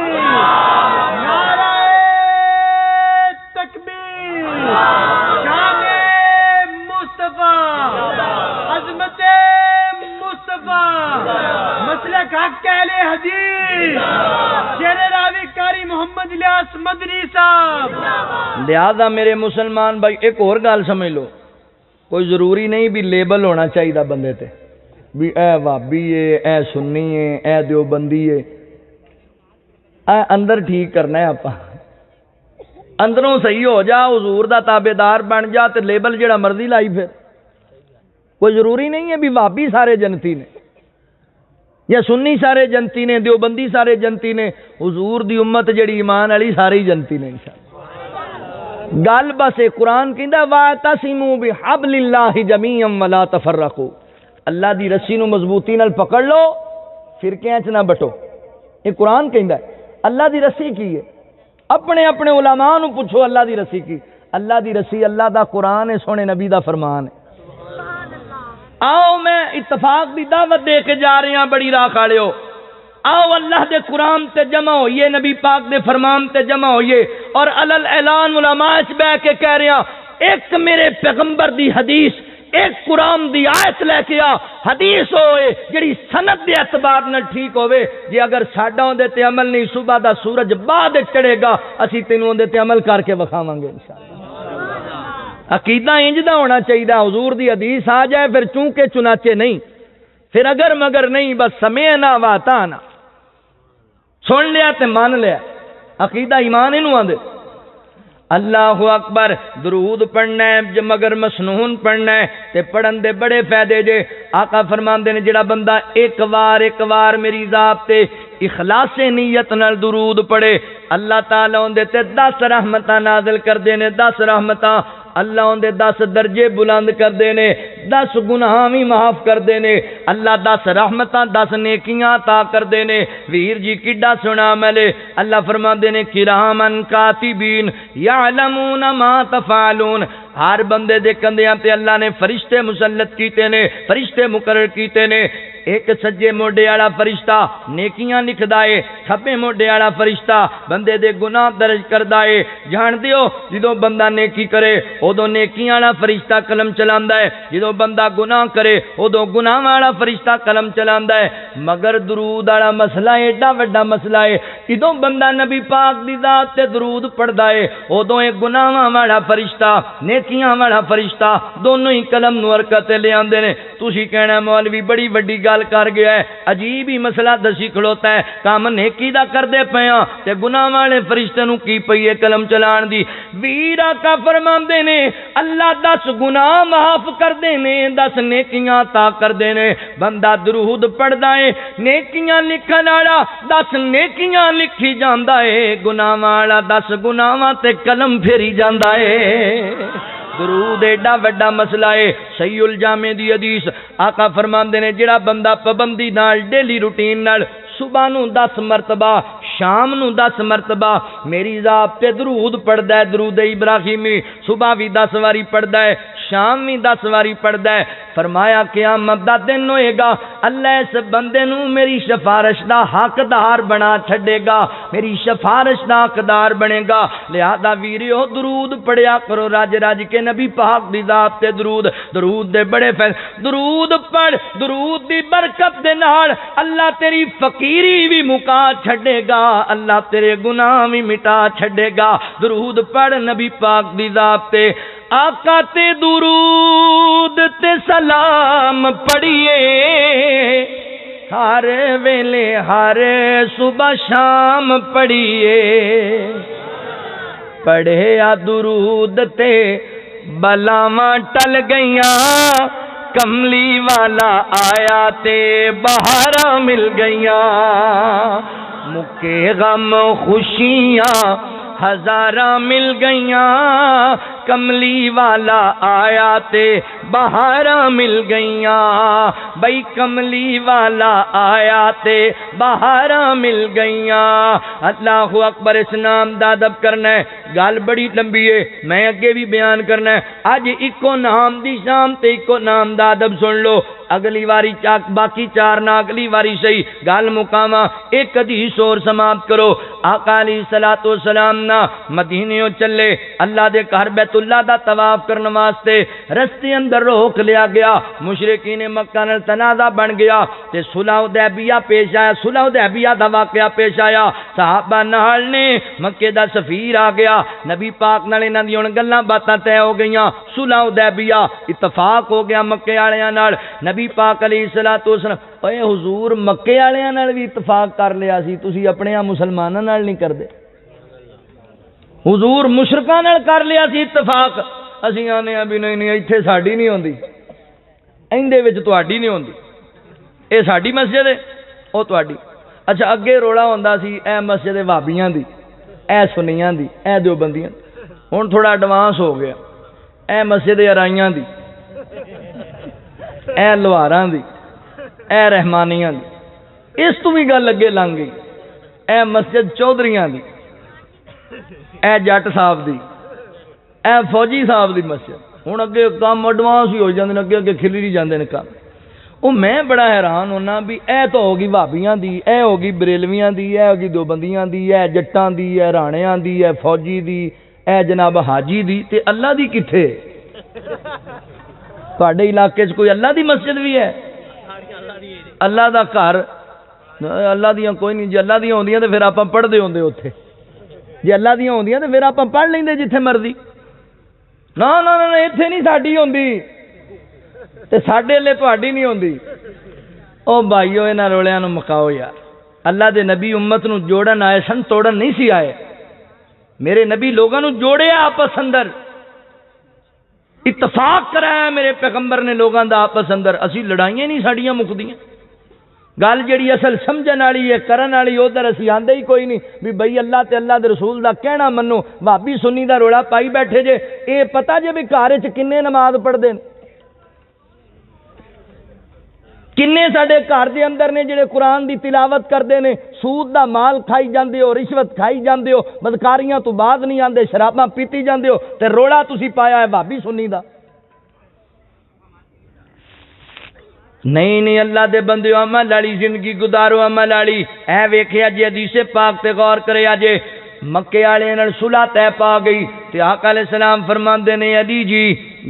نعرہ تکبیر، شان مصطفیٰ، عظمت مسلک حق اہل حدیث، شیر راوی قاری محمد الیاس مدنی صاحب۔ لہذا میرے مسلمان بھائی ایک اور گل سمجھ لو، کوئی ضروری نہیں بھی لیبل ہونا چاہیے بندے تے بھی اے وہابی ہے، اے سنی ہے، اے دیوبندی ہے، اے اندر ٹھیک کرنا ہے، آپا اندروں صحیح ہو جا، حضور دا تابعدار بن جا تے لیبل جڑا مرضی لائی پھر، کوئی ضروری نہیں ہے بھی وہابی سارے جنتی نے یا سنی سارے جنتی نے، دیوبندی سارے جنتی نے، حضور دی امت جڑی ایمان والی ساری جنتی نے انشاءاللہ۔ گل بس قرآن کہندا واعتصموا بحبل اللہ جمیعا ولا تفرقوا، اللہ دی رسی نو مضبوطی نال پکڑ لو، فرقیاں چ نہ بٹو، یہ قرآن کہندا ہے۔ اللہ دی رسی کی ہے؟ اپنے اپنے علماء نو پوچھو اللہ دی رسی کی؟ اللہ دی رسی اللہ دا قرآن ہے، سونے نبی دا فرمان ہے۔ آؤ میں اتفاق دی دعوت دے کے جا رہے ہیں بڑی راہ والےو، آؤ اللہ دے قرآن تے جمع ہوئیے، نبی پاک دے فرمان تے جمع ہوئیے، اور علل اعلان علماء چ بیٹھ کے کہہ رہے ہیں ایک میرے پیغمبر دی حدیث، ایک قرآن دی آیت لے کے آ، حدیث ہوئے جڑی سند دے اعتبار نال ٹھیک ہوئے، جی اگر ساڈا اون دے تے عمل نہیں، صبح دا سورج بعد چڑھے گا، اسی تینوں اون دے تے عمل کر کے وکھاواں گے انشاءاللہ۔ عقیدہ انج دا ہونا چاہیے، حضور دی حدیث آ جائے پھر چونکہ چنانچہ نہیں، پھر اگر مگر نہیں، بس سمعنا واطعنا، سن لیا تے مان لیا، عقیدہ ایمان انہوں آندے۔ اللہ اکبر، درود پڑھنا ہے مگر مسنون پڑھنا ہے تے پڑھن دے بڑے فائدے جے۔ آقا فرماندے نے جڑا بندہ ایک وار میری ذات تے اخلاص نیت نال درود پڑھے، اللہ تعالیٰ اون دے تے 10 رحمتاں نازل کر دے نے، 10 رحمتاں، اللہ اون دے 10 درجے بلند کر دے نے، 10 گناہ بھی معاف کر دے نے، اللہ 10 رحمتاں 10 نیکیاں عطا کر دے نے۔ ویر جی کڈا سونا عمل ہے، اللہ فرماندے نے کرامن کاتبین یعلمون ما تفعلون، ہر بندے دے کندیاں تے اللہ نے فرشتے مسلط کیتے نے، فرشتے مقرر کیتے نے۔ ایک سجے موڈے والا فرشتہ نیکیاں لکھدا ہے، کھبے موڈے والا فرشتہ بندے دے گناہ درج کردا ہے۔ جان دیو جدوں بندہ نیکی کرے اودوں نیکیاں والا فرشتہ قلم چلاندا ہے، جدوں بندہ گناہ کرے اودوں گناہ والا فرشتہ قلم چلاندا ہے۔ مگر درود والا مسئلہ ایڈا وڈا مسئلہ ہے، جدوں بندہ نبی پاک دی ذات تے درود پڑھدا ہے اودوں اے گناہاں والا فرشتہ نیکیاں والا فرشتہ دونوں ہی قلم نو حرکت لے آندے نے۔ تسی کہنا مولوی بڑی وڈی گل گل کر گیا ہے، عجیب ہی مسئلہ دسی کھڑوتا ہے، کام نیکی دا کردے پے ہاں تے گناہ والے فرشتے نوں کی پئی ہے قلم چلان دی۔ ویر آقا فرماندے نے اللہ 10 گناہ معاف کردے نے، 10 نیکیاں عطا کردے نے۔ بندہ درود پڑھدا ہے، نیکیاں لکھن والا 10 نیکیاں لکھی جاندا ہے، گناہ والا 10 گناہاں تے قلم پھیری جاندا ہے۔ درود ایڈا وڈا مسئلہ ہے۔ صحیح الجامع دی حدیث آقا فرماندے نے جڑا بندہ پابندی نال ڈیلی روٹین نال صبح نو 10 مرتبہ، شام نو 10 مرتبہ میری ذات تے درود پڑھدا ہے، درود ابراہیمی صبح بھی 10 واری پڑھدا ہے، شام بھی 10 واری پڑھدا ہے، فرمایا قیامت دا دن ہوئے گا اللہ اس بندے نو میری سفارش دا حقدار بنا چھڈے گا، میری سفارش دا حقدار بنے گا۔ لہذا ویریو درود پڑھیا کرو رج رج کے نبی پاک دی ذات تے درود، درود دے بڑے درود پڑھ، درود دی برکت دے نال اللہ تیری فقیری بھی مکا چھڈے گا، اللہ تیرے گناہ بھی مٹا چھڈے گا۔ درود پڑھ نبی پاک دی ذات تے، آقا تے درود تے سلام پڑھیے، ہر ویلے ہر صبح شام پڑھیے، پڑھیا درود تے بلاواں ٹل گئیاں، کملی والا آیا تے بہاراں مل گئیاں، مکے غم خوشیاں ہزاراں مل گئیاں، کملی والا آیا تے بہاراں مل گئیاں، بھئی کملی والا آیا تے بہاراں مل گئیاں۔ اللہ اکبر، اس نام دا ادب کرنا ہے، گل بڑی لمبی ہے، میں اگے بھی بیان کرنا ہے۔ اج اکو نام دی شام تے اکو نام دا ادب سن لو، اگلی واری چاک باقی 4 نہ اگلی واری صحیح گل مکاواں، ایک حدیث اور سماپت کرو۔ آقا علیہ الصلوۃ والسلام نہ مدینیوں چلے اللہ دے گھر بیت اللہ دا طواف کرنے واسطے، رستے اندر روک لیا گیا، مشرکین مکہ نال تنازع بن گیا تے صلح حدیبیہ پیش آیا، صلح حدیبیہ دا واقعہ پیش آیا، صحابہ نال نے، مکے دا سفیر آ گیا، نبی پاک نال انہاں دی ہن گلاں باتاں طے ہو گئیاں، صلح حدیبیہ اتفاق ہو گیا مکے والےاں نال۔ نبی پاک علیہ الصلوۃ والسلام، اے حضور مکے والےاں نال بھی اتفاق کر لیا سی، تسی اپنے مسلماناں نال نہیں کردے؟ حضور مشرکاں نال کر لیا سی اتفاق، اسی آنے بھی نہیں ایتھے ساڈی نہیں ہوندی، ایندے وچ تہاڈی نہیں ہوندی، اے ساڈی مسجد ہے او تہاڈی۔ اچھا اگے رولا ہوندا سی اے مسجد وہابیاں دی، اے سنیاں دی، اے دیوبندیاں، ہن تھوڑا ایڈوانس ہو گیا، اے مسجد ارائیاں دی، اے لوہاراں دی، اے رحمانیاں دی، اس تو بھی گل اگے لنگ گئی، اے مسجد چودھریاں دی، اے جٹ صاحب دی، اے فوجی صاحب دی مسجد۔ ہن اگے کام ایڈوانس ہی ہو جاندے نے، اگے اگے کھلی جاندے نے کام۔ او میں بڑا حیران ہونا بھی اے تو ہوگی بھابیاں دی، اے ہوگی بریلویاں دی، اے ہوگی دیوبندیاں دی، اے جٹاں دی، اے رانیاں دی، اے فوجی دی، اے جناب حاجی دی، تے اللہ دی کتھے؟ تواڈے علاقے 'چ کوئی اللہ دی مسجد بھی ہے؟ اللہ دا گھر اللہ دیاں کوئی نہیں، جے اللہ دیاں ہوندیاں تے پھر آپاں پڑھدے ہوندے اوتھے، جے اللہ دیاں ہوندیاں تے پھر آپاں پڑھ لیندے جتھے مرضی۔ نا نا نا ایتھے نہیں ساڈی ہوندی تے ساڈے لے تہاڈی نہیں ہوندی۔ او بھائیو انہاں رولیاں نوں مکاؤ یار، اللہ دے نبی امت نوں جوڑن آئے سن، توڑن نہیں سی آئے۔ میرے نبی لوگاں نوں جوڑیا آپس اندر، اتفاق کرایا میرے پیغمبر نے لوگاں دا آپس اندر، اسی لڑائیاں نہیں ساڈیاں مکدیاں۔ گل جڑی اصل سمجھن والی ہے کرن والی ادھر اسی آندے ہی کوئی نہیں بھی بھئی اللہ تے اللہ دے رسول دا کہنا منو، بھابی سنی دا روڑا پائی بیٹھے جے، اے پتہ جے بھی گھر وچ کنے نماز پڑھدے نے، کنے ساڈے گھر دے اندر نے جڑے قرآن دی تلاوت کردے نے، سود دا مال کھائی جاندے ہو، رشوت کھائی جاندے ہو، بدکاریاں تو بعد نہیں آندے، شراباں پیتی جاندے ہو تے روڑا تسی پایا ہے بھابی سنی دا۔ نہیں نہیں اللہ دے بندیو عمل والی زندگی گزارو، عمل والی۔ اے ویکھیا جی حدیث پاک تے غور کریا جے، مکے والے نال صلح طے پا گئی تے آقا علیہ السلام فرماندے نے علی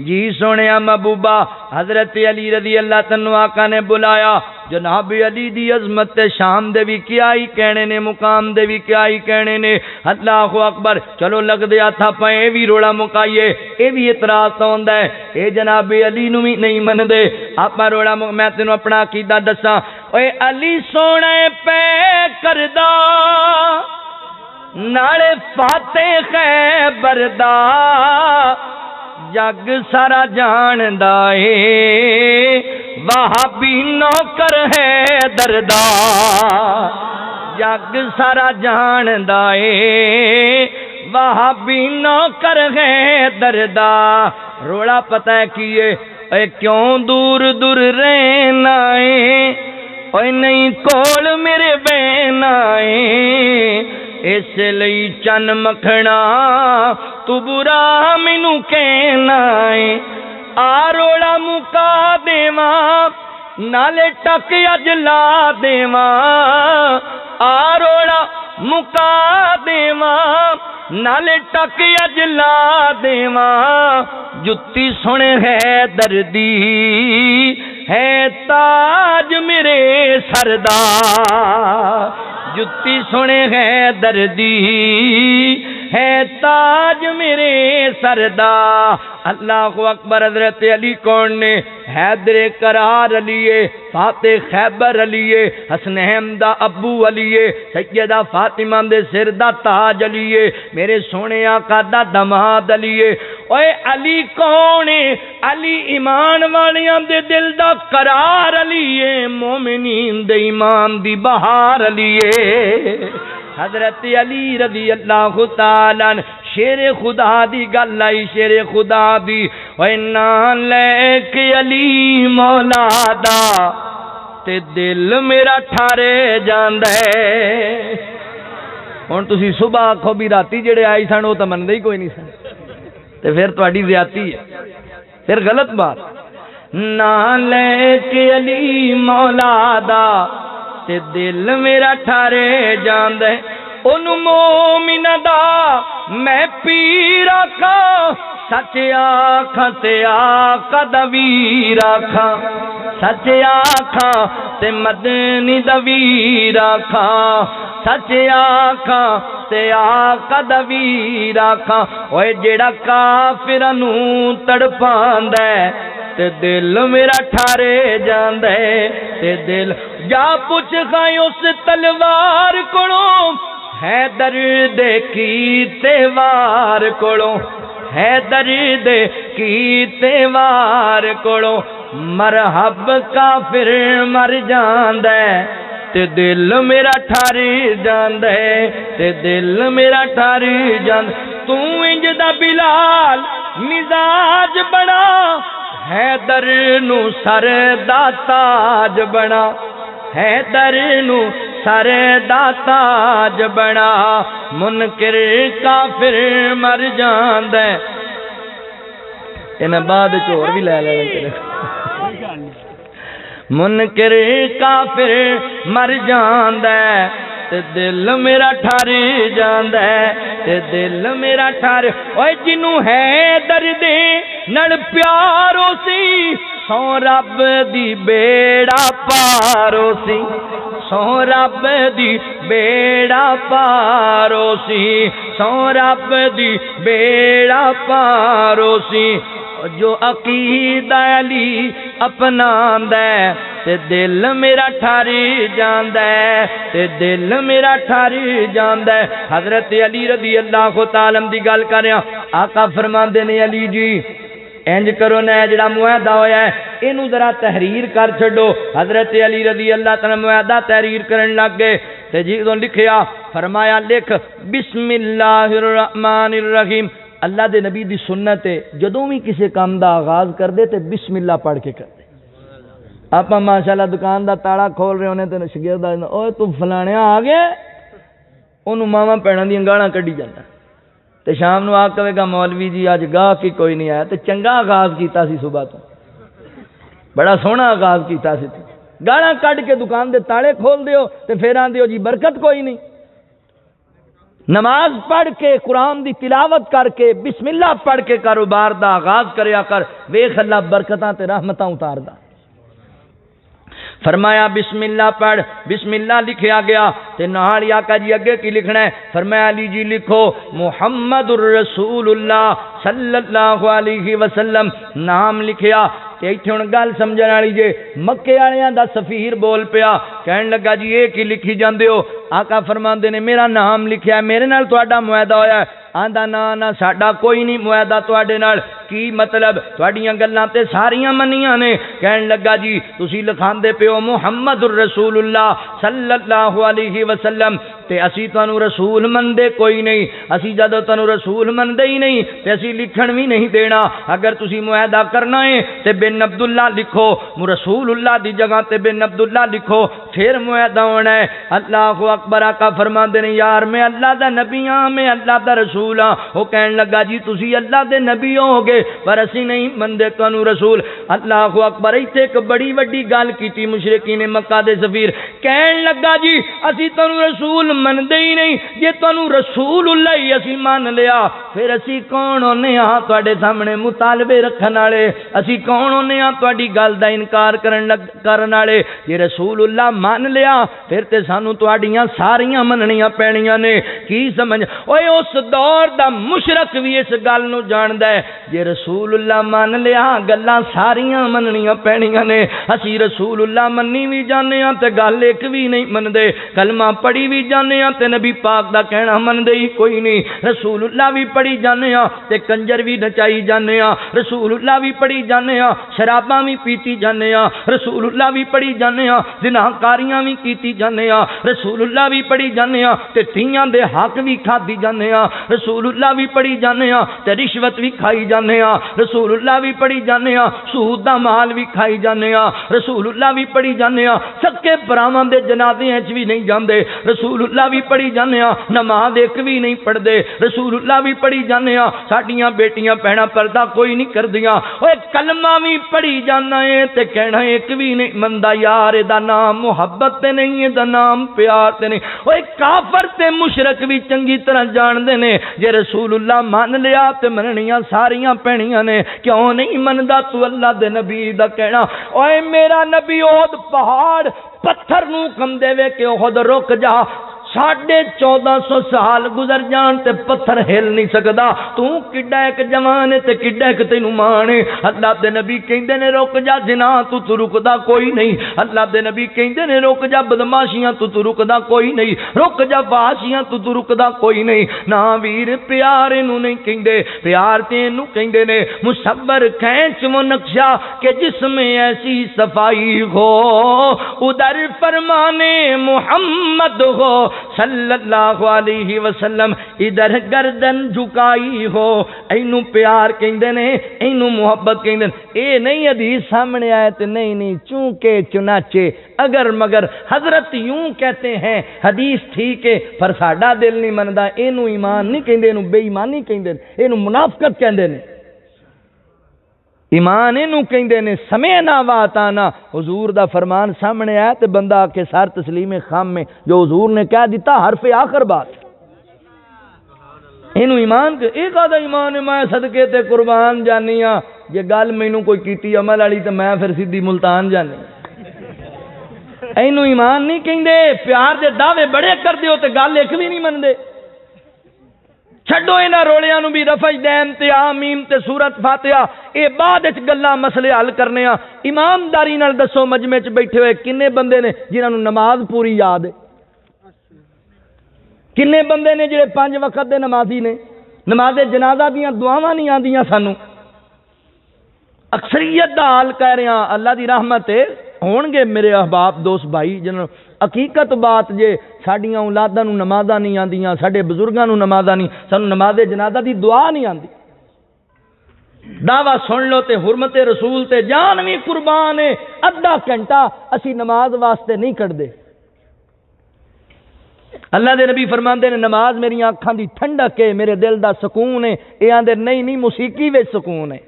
جی سونیا محبوبہ حضرت علی رضی اللہ تنو آقا نے بلایا جناب علی دی عظمت شام دے بھی کیا ہی کہنے نے مقام دے بھی کیا ہی کہنے نے اللہ اکبر چلو لگ دیا تھا پائے بھی روڑا مکائیے اے بھی اعتراض تو ہوندا ہے اے جناب علی نو بھی نہیں من دے آپ روڑا میں تینوں اپنا عقیدہ دساں اوے علی سونے پہ کردا نالے فاتح خیبر دا جگ سارا جاندا اے وہابی نوکر ہے دردا جگ سارا جاندا اے وہابی نوکر ہے دردا روڑا پتہ ہے کیے اے کیوں دور دور رہنا اے اوے نہیں کول میرے بہنا اے اس لئی چن مکھنا تو برا مینو کہنا ہے آ روڑا مکا دیواں نالے ٹک اج لا دیواں آ روڑا مکا دیواں نالے ٹک اج لا دیواں جتی سن ہے دردی ہے تاج میرے سردا جتی سنے ہے دردی ہے تاج میرے سردا اللہ اکبر حضرت علی کون نے حیدر قرار علیے فاتح خیبر علیے حسنین دا ابو علیے سیدہ فاطمہ دے سر دا تاج علیے میرے سونے آقا دا دماد علیے اوے علی کون ہے علی ایمان والیاں دے دل دا قرار علیے مومنین دے ایمان دی بہار علیے حضرت علی رضی اللہ تعالیٰ شیر خدا دی گل آئی شیر خدا دی اوے نام لے کے علی مولا دا تے دل میرا ٹھارے جاندے ہن تسی صبح آکھو بھی راتی جڑے آئی سن او تے مندے ہی کوئی نہیں سن تے پھر تہاڈی زیادتی ہے پھر غلط بات نام لے کے علی مولا دا تے دل میرا ٹھارے جاندے ان مومن دا میں پیر آکھاں سچ آکھاں تے آقا دا ویر آکھاں سچ آکھاں تے مدنی دا ویر آکھاں سچ آکھاں تے آقا دا ویر آکھاں اوے جیڑا کافراں نوں تڑپاندا ہے تے دل میرا ٹھارے جاندے تے دل جا پوچھ خائیں اس تلوار کولوں حیدر دے کیتے وار کولوں حیدر دے کیتے وار کولوں مرحب کافر مر جاندے تے دل میرا ٹھاری جاندے تے دل میرا ٹھاری جاندے تو انج دا بلال مزاج بنا حیدر نو سر دا تاج بنا حیدر نو سر دا تاج بنا منکر کافر مر جاندے انہاں بعد چور بھی لے لینے منکر کافر مر جاندے تے دل میرا ٹھاری جاندے تے دل میرا ٹھاری اوے جنوں ہے درد نال پیارو سی سو رب دی بیڑا پارو سی سو رب دی بیڑا پارو سی سو رب دی بیڑا پارو سی جو عقیدہ علی اپناندے تے دل میرا ٹھاری جاندے تے دل میرا ٹھاری جاندے حضرت علی رضی اللہ تعالی عنہ دی گل کر رہا آقا فرماندے نے علی جی انج کرو نا جڑا معاہدہ ہویا ہے اینو ذرا تحریر کر چھڈو حضرت علی رضی اللہ تعالی معاہدہ تحریر کرن لگ گئے تے جی تو لکھیا فرمایا لکھ بسم اللہ الرحمن الرحیم اللہ دے نبی دی سنت ہے جدوں بھی کسی کام دا آغاز کر دے تے بسم اللہ پڑھ کے کر دے آپ ماشاءاللہ دکان دا تاڑا کھول رہے ہونے تے شاگرد اوے تو فلانے آ گیا اونوں ماواں پیڑاں دی گالاں کڈی جاندا تے شام نو آ کہے گا مولوی جی اج گاہ کی کوئی نہیں آیا تے چنگا آغاز کیتا سی صبح تو بڑا سونا آغاز کیتا سی گالاں کڈ کے دکان دے تاڑے کھول دیو تے پھر آندے ہو جی برکت کوئی نہیں نماز پڑھ کے قرآن دی تلاوت کر کے بسم اللہ پڑھ کے کاروبار دا آغاز کریا کر، ویکھ اللہ برکتاں تے رحمتاں اتاردا۔ فرمایا بسم اللہ پڑھ، بسم اللہ لکھیا گیا تے نال آقا جی اگے کی لکھنا ہے؟ فرمایا علی جی لکھو محمد الرسول اللہ صلی اللہ علیہ وسلم، نام لکھیا۔ تے ایتھے ہن گل سمجھن والی جے، مکے والیاں دا سفیر بول پیا، کہن لگا جی اے کی لکھی جاندے ہو؟ آقا فرماندے نے میرا نام لکھیا ہے، میرے نال تہاڈا معاہدہ ہویا ہے؟ آندا نا ساڈا کوئی نہیں معاہدہ تواڈے نال۔ کی مطلب؟ تواڈیاں گلاں تے ساریاں منیاں نے۔ کہن لگا جی تسی لکھاندے پیو محمد الرسول اللہ صلی اللہ علیہ وسلم، تے اسی تانوں رسول مندے کوئی نہیں، اسی جدوں تانوں رسول مندے ہی نہیں تے اسی لکھن بھی نہیں دینا۔ اگر تسی معاہدہ کرنا ہے تے بن عبداللہ لکھو، رسول اللہ دی جگہ تے بن عبداللہ لکھو، پھر معاہدہ ہونا ہے۔ اللہ اکبر۔ آقا فرماندے نے یار میں اللہ دا نبی ہاں، میں اللہ دا رسول ہاں۔ وہ کہن لگا جی تسی اللہ دے نبی ہو گے پر اسی نہیں مندے تانوں رسول۔ اللہ اکبر۔ ایتھے ایک بڑی وڈی گل کیتی مشرکین مکہ دے سفیر، کہن لگا جی اسی تانوں رسول مندے ہی نہیں، جے تانوں رسول اللہ ہی اسی مان لیا پھر اسی کون ہونے ہاں تواڈے سامنے مطالبے رکھن والے؟ اسی کون ہونے ہاں تواڈی گل دا انکار کرن والے؟ جے رسول اللہ مان لیا پھر تے سانوں تواڈیاں ساریاں مننیاں پینیاں نے۔ کی سمجھ؟ اوئے اس دور دا مشرک بھی اس گل نو جاندا ہے، جے رسول اللہ مان لیا گلاں ساریاں مننیاں پینیاں نے۔ اسی رسول اللہ منی بھی جانے ہاں تے گل ایک بھی نہیں مندے، کلمہ پڑھی بھی جانے ہاں تے نبی پاک دا کہنا مندے ہی کوئی نہیں۔ رسول اللہ بھی پڑھی جانے ہاں تے کنجر بھی نچائی جانے ہاں، رسول اللہ بھی پڑھی جانے ہاں شراباں بھی پیتی جانے ہاں، رسول اللہ بھی پڑھی جانے ہاں زناکاریاں بھی کیتی جانے ہاں، رسول اللہ بھی پڑھی جانے ہاں تے تیاں دے حق بھی کھادی جانے ہاں، رسول اللہ بھی پڑھی جانے ہاں تے رشوت بھی کھائی جانے ہاں، رسول اللہ بھی پڑھی جانے ہاں سود دا مال بھی کھائی جانے ہاں، رسول اللہ بھی پڑھی جانے ہاں سکے بھراواں دے جنازے وچ بھی نہیں جاندے، رسول اللہ بھی پڑھی جانے ہاں نماز ایک بھی نہیں پڑھدے، رسول اللہ بھی پڑھی جانے ہاں ساڈیاں بیٹیاں بہناں پردہ کوئی نہیں کردیاں۔ اوے کلمہ بھی پڑھی جانا ہے تے کہنا ایک بھی نہیں مندا یار دا نام محبت تے نہیں، دا نام پیار تے نہیں۔ اوے کافر تے مشرک بھی چنگی طرح جاندے نے جے رسول اللہ مان لیا تے مننیاں ساریاں پینیاں نے۔ کیوں نہیں مندا تو اللہ دے نبی دا کہنا؟ اوے میرا نبی احد پہاڑ پتھر نو کم دے وے کہ احد رک جا، 1450 سال گزر جان تے پتھر ہل نہیں سکدا، تو کڈا ایک جوان تے کڈا ایک تینوں مان۔ اللہ دے نبی کہندے نے رک جا زنا تو رکدا کوئی نہیں، اللہ دے نبی کہندے نے رک جا بدماشیاں تو رکدا کوئی نہیں، رک جا فحاشیاں تو رکدا کوئی نہیں۔ نا ویر پیار نو نہیں کہندے، پیار تے نو کہندے نے مصور کھینچ وہ نقشہ کہ جس میں ایسی صفائی ہو ادھر فرمانے محمد ہو صلی اللہ علیہ وسلم، ادھر گردن جھکائی ہو۔ اینو پیار کہندے نے، اینو محبت کہندے نے۔ اے نہیں حدیث سامنے آئے تے نہیں چونکہ چنانچہ اگر مگر حضرت یوں کہتے ہیں حدیث ٹھیک ہے پر ساڈا دل نہیں مندا، اینو ایمان نہیں کہندے، اینو بے ایمانی کہندے، اینو منافقت کہندے نے۔ ایمان اینو کہندے نے سمعنا واطعنا، حضور دا فرمان سامنے آیا تے بندہ آ کے سار تسلیم خام میں جو حضور نے کہہ دیتا حرف آخر بات، اینو ایمان کہ ایک آدھا ایمان ہے میں صدقے تے قربان جانیاں، جے گل مینوں کوئی کیتی عمل والی تے میں پھر سیدھی ملتان جانی۔ اینو ایمان نہیں کہندے، پیار دے دعوے بڑے کر دیو تے گل ایک بھی نہیں مندے۔ چھڈو انہاں رولیاں نو بھی رفع دین تے آمین تے سورت فاتحہ، اے بعد وچ گلاں مسئلے حل کرنے آ۔ ایمانداری نال دسو مجمع وچ بیٹھے ہوئے کنے بندے نے جنہاں نو نماز پوری یاد ہے؟ کنے بندے نے جڑے 5 وقت دے نمازی نے؟ نماز جنازہ دیاں دعاواں نہیں آندیاں سانو؟ اکثریت دا حال کہہ رہے ہیں، اللہ دی رحمت ہے ہون گے میرے احباب دوست بھائی جنہاں حقیقت بات جے ساڈیاں اولاداں نو نمازاں نہیں آندیاں، ساڈے بزرگاں نو نمازاں نہیں، سانو نماز جنازہ دی دعا نہیں آندی۔ دعویٰ سن لو تے حرمت رسول تے جان بھی قربان ہے، ادھا گھنٹہ اسی نماز واسطے نہیں کڈدے۔ اللہ دے نبی فرماندے نے نماز میری آنکھاں دی ٹھنڈک ہے، میرے دل دا سکون ہے۔ اے آندے نہیں موسیقی وچ سکون ہے۔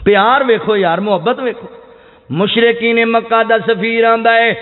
پیار ویکھو یار، محبت ویکھو۔ مشرکین مکہ دا سفیر آندا ہے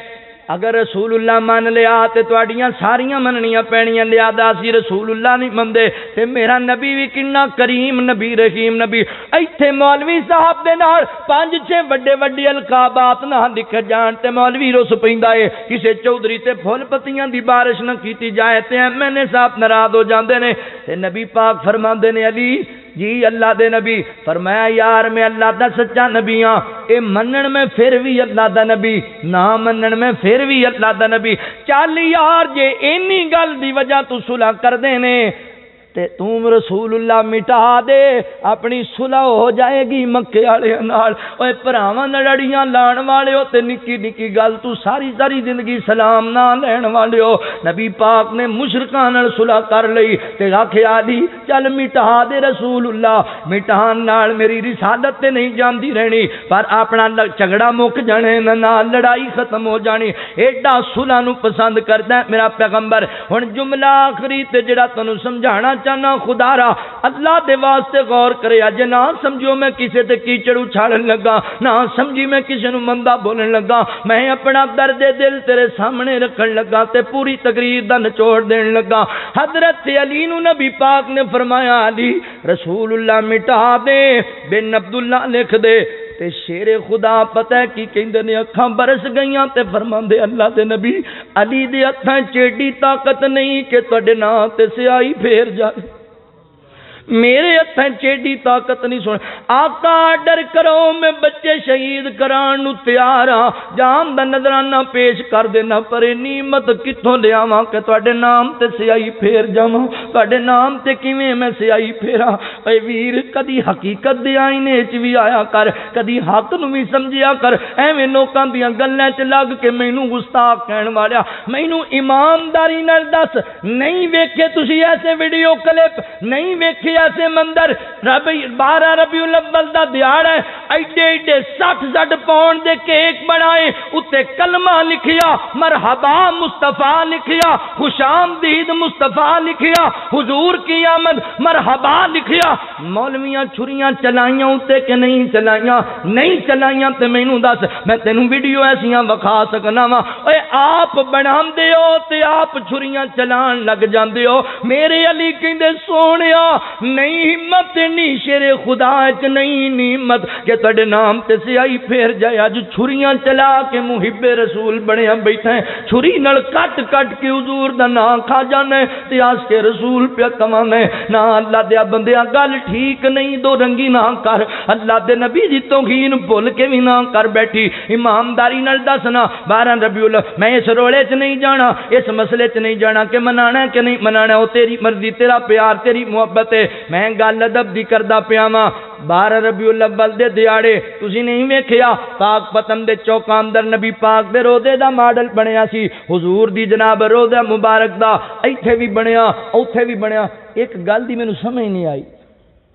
اگر رسول اللہ من لیا تے تواڈیاں ساریاں مننیاں پینیاں، لہذا اسی رسول اللہ نہیں مندے تے میرا نبی بھی کنا کریم نبی رحیم نبی۔ ایتھے مولوی صاحب دے نال 5-6 وڈے وڈے القابات نہ لکھ جان تے مولوی رس پیندا اے، کسے چودھری تے پھول پتیاں دی بارش نہ کیتی جائے تے ایم این صاحب ناراض ہو جاندے نے تے نبی پاک فرماندے نے علی جی اللہ دے نبی فرمایا یار میں اللہ دا سچا نبی ہاں، اے منن میں پھر بھی اللہ دا نبی، نہ منن میں پھر بھی اللہ دا نبی۔ چل یار جے اینی گل دی وجہ تو صلح کر دے نے تے تم رسول اللہ مٹا دے، اپنی صلح ہو جائے گی مکے والے نال۔ اوے بھراواں لڑیاں لان والے ہو تے نکی نکی گل تو ساری ساری زندگی سلام نہ لین والے ہو۔ نبی پاک نے مشرکاں نال صلح کر لئی تے آکھیا علی چل مٹا دے رسول اللہ، مٹان نال میری رسالت تے نہیں جاندی رہنی پر اپنا جھگڑا مک جانے نال لڑائی ختم ہو جانی۔ ایڈا صلح نو پسند کردا ہے میرا پیغمبر۔ ہن جملہ آخری تے جڑا تانوں سمجھانا چاہنا خدا را اللہ دے واسطے غور کرے، اج نہ سمجھو میں کسے تے کیچڑ اچھالن لگا، نہ سمجھی میں کسے نو مندا بولن لگا، میں اپنا درد دل تیرے سامنے رکھن لگا تے پوری تقریر دا نچوڑ دین لگا۔ حضرت علی نو نبی پاک نے فرمایا علی رسول اللہ مٹا دے، بن عبداللہ لکھ دے تے شیر خدا پتہ ہے کی کہندے نے اکھاں برس گئیاں تے فرماندے اللہ دے نبی علی دے ہتھاں چیڑی طاقت نہیں کہ تواڈے نام تے سیاہی پھیر جائے، میرے ہتھاں چیڑی طاقت نہیں۔ سن آقا آرڈر کرو میں بچے شہید کران نو تیار ہاں، جان دا نظرانہ پیش کر دینا پر نعمت کتھوں لے آواں کہ تواڈے نام تے سیاہی پھیر جاواں، تواڈے نام تے کیویں میں سیاہی پھیراں؟ اے ویر کدی حقیقت دے آئینے وچ وی آیا کر، کدی حق نو وی سمجھیا کر، ایویں لوکاں دیاں گلاں وچ لگ کے مینوں گستاخ کہن والا مینوں ایمانداری نال دس نہیں ویکھے تسی ایسے ویڈیو کلپ، نہیں ویکھے ایسے مندر 12 ربیع الاول دا دیہڑ ہے، ایڈے ایڈے 60 پاؤنڈ دے کیک بنائے، اتے کلمہ لکھیا مرحبا مصطفیٰ لکھیا، خوش آمدید مصطفیٰ لکھیا، حضور کی آمد مرحبا لکھیا۔ مولویاں چھریاں چلائیاں اتے کہ نہیں چلائیاں؟ نہیں چلائیاں تے مینوں دس، میں تینوں ویڈیو ایسیاں وکھا سکنا وا۔ اے آپ بناندے ہو تے آپ چھریاں چلان لگ جاندے ہو۔ میرے علی کہندے سونیا نہیں ہمت نہیں شیر خدا چ نہیں نعمت کہ تڑے نام تے سیاہی پھیر جائے۔ اج چھریاں چلا کے محب رسول بنیا بیٹھا ہے، چھری نال کٹ کٹ کے حضور دا نام کھا جانا ہے تے آس کے رسول پہ کمانا ہے۔ نہ اللہ دیا بندیا گل ٹھیک نہیں، دو رنگی نہ کر، اللہ دے نبی دی توہین بھول کے بھی نہ کر بیٹھی۔ ایمانداری نال دسنا 12 ربیع الاول میں اس روڑے چ نہیں جانا، اس مسئلے چ نہیں جانا کہ منانا ہے کہ نہیں منانا، او تیری مرضی، تیرا پیار، تیری محبت ہے۔ میں گل ادب دی کردا پیا وا۔ 12 ربیع الاول دے دیاڑے تسی نہیں ویکھیا پاک پتن دے چوکاں اندر نبی پاک دے روضے دا ماڈل بنیا سی، حضور دی جناب روضہ مبارک دا ایتھے بھی بنیا اوتھے بھی بنیا۔ ایک گل دی مینوں سمجھ نہیں آئی،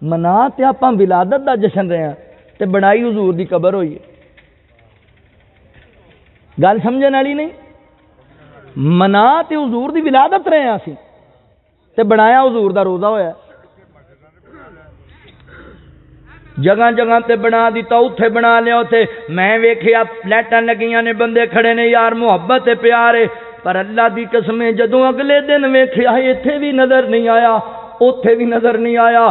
منا تے آپاں ولادت دا جشن رہے ہیں تے بنائی حضور دی قبر ہوئی ہے، گل سمجھن والی نہیں؟ منا تے حضور دی ولادت رہے ہیں اسی تے بنایا حضور دا روضہ ہویا ہے۔ جگہ جگہ تے بنا دیتا، اتھے بنا لیا اتھے میں ویکھیا فلیٹاں لگیاں نے، بندے کھڑے نے، یار محبت ہے پیار ہے، پر اللہ دی قسم جدوں اگلے دن ویکھیا ایتھے بھی نظر نہیں آیا، اوتھے بھی نظر نہیں آیا،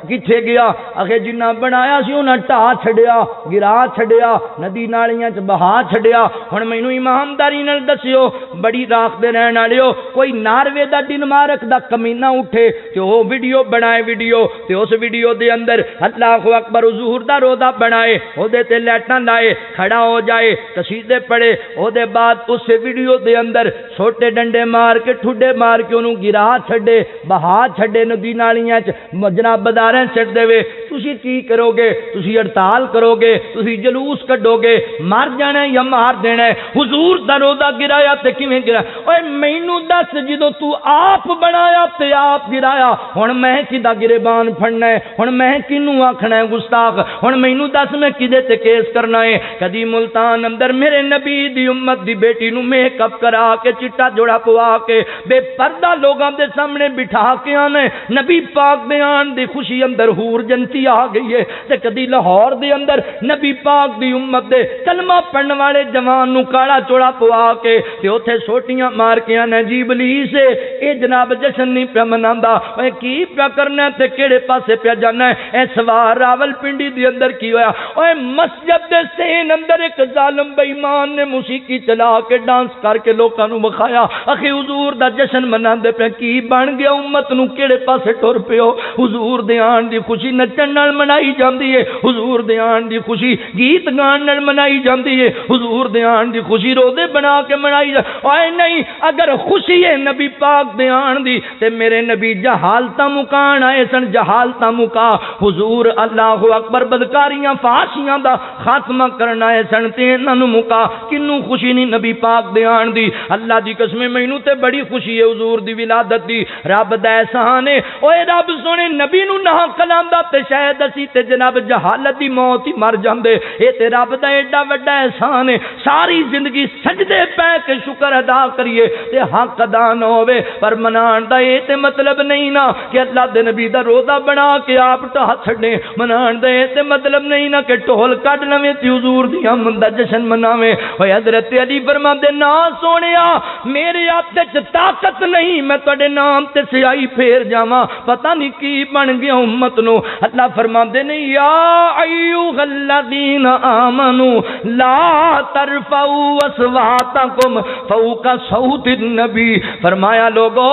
کتھے گیا؟ اکھے جنہ بنایا سی انہاں ٹا چھڈیا، گرا چھڈیا، ندی نالیاں چ بہا چھڈیا۔ ہن مینوں ایمانداری نال دسیو بڑی راکھ دے رہن والےو، کوئی ناروے دا ڈنمارک دا کمینہ اٹھے تے او ویڈیو بنائے، ویڈیو تے اس ویڈیو دے اندر اللہ اکبر حضور دا روضہ بنائے، او دے تے لائٹاں لائے، کھڑا ہو جائے، قصیدے پڑھے، او دے بعد اس ویڈیو دے اندر چھوٹے ڈنڈے مار کے ٹھڈے مار کے انہوں گرا چھڈے، بہا چھڈے ندی نالیاں چ جناب بازاراں چھڈ دے وے۔ تسی کی کرو گے؟ تسی ہڑتال کرو گے؟ تسی جلوس کڈو گے؟ مر جانا یا مار دینا ہے؟ حضور دا روضہ گرایا تے کیویں گرایا؟ اوے مینوں دس جدوں تو آپ بنایا تے آپ گرایا، ہن میں کدا گریبان پھڑنا ہے؟ ہن میں کینوں آکھنا ہے گستاخ؟ ہن مینوں دس میں کدے تے کیس کرنا ہے؟ کدی ملتان اندر میرے نبی دی امت دی بیٹی نو میک اپ کرا کے چٹا جوڑا پوا کے بے پردہ لوگاں دے سامنے بٹھا کے آنے، نبی پاک بیان دی خوشی اندر حور جنتی دی آ گئی ہے تے کدی لاہور دے اندر نبی پاک دی امت دے کلمہ پڑھن والے جوان نو کالا چوڑا پوا کے تے اوتھے سوٹیاں مار کے آنا جی ابلیس اے جناب جشن نہیں پیا مناندا اے کی پیا کرنا تے کیڑے پاسے پیا جانا ہے اے سوار راول پنڈی دے اندر کی ہویا اوے مسجد دے سین اندر ایک ظالم بے ایمان نے موسیقی چلا کے ڈانس کر کے لوکاں نو بخایا اخی حضور دا جشن مناندے پے کی بن گیا امت نو کیڑے پاسے ٹر پیو حضور دے آن دی خوشی نچن نال منائی جاندی ہے حضور دے آن دی خوشی گیت گان نال منائی جاندی ہے حضور دے آن دی خوشی روزے بنا کے منائی اوے نہیں اگر خوشی ہے نبی پاک دے آن دی تے میرے نبی جہالتاں مکان آئے سن جہالتاں مکا حضور اللہ اکبر بدکاریاں فحاشیاں دا خاتمہ کرنا آئے سن تے انہاں نو مکا کنوں خوشی نہیں نبی پاک دے آن دی اللہ دی قسم مینوں تے بڑی خوشی ہے حضور دی ولادت دی رب دا احسان ہے اوے رب سونے نبی نو نہ کلامدا تے شاید اسی تے جناب جہالت دی موت ہی مر جاندے اے تے رب دا ایڈا وڈا احسان ہے ساری زندگی سجدے پے کے شکر ادا کریے تے حق ادا نہ ہوے پر منان دا اے تے مطلب نہیں نا کہ اللہ دے نبی دا روزہ بنا کے آپ ٹھا چھڈے منان دا اے تے مطلب نہیں نا کہ ٹول کڈ لویں تے حضور دی آمد دا جشن مناویں اوے حضرت علی فرماندے نا سونیا میرے ہاتھ وچ طاقت نہیں میں تواڈے نام تے سیائی پھیر جاواں پتہ نہیں کی بن گیا امت نو اللہ فرماندے نے یا ایھا الذین آمنوا لا ترفعوا اصواتکم فوق صوت النبی فرمایا لوگو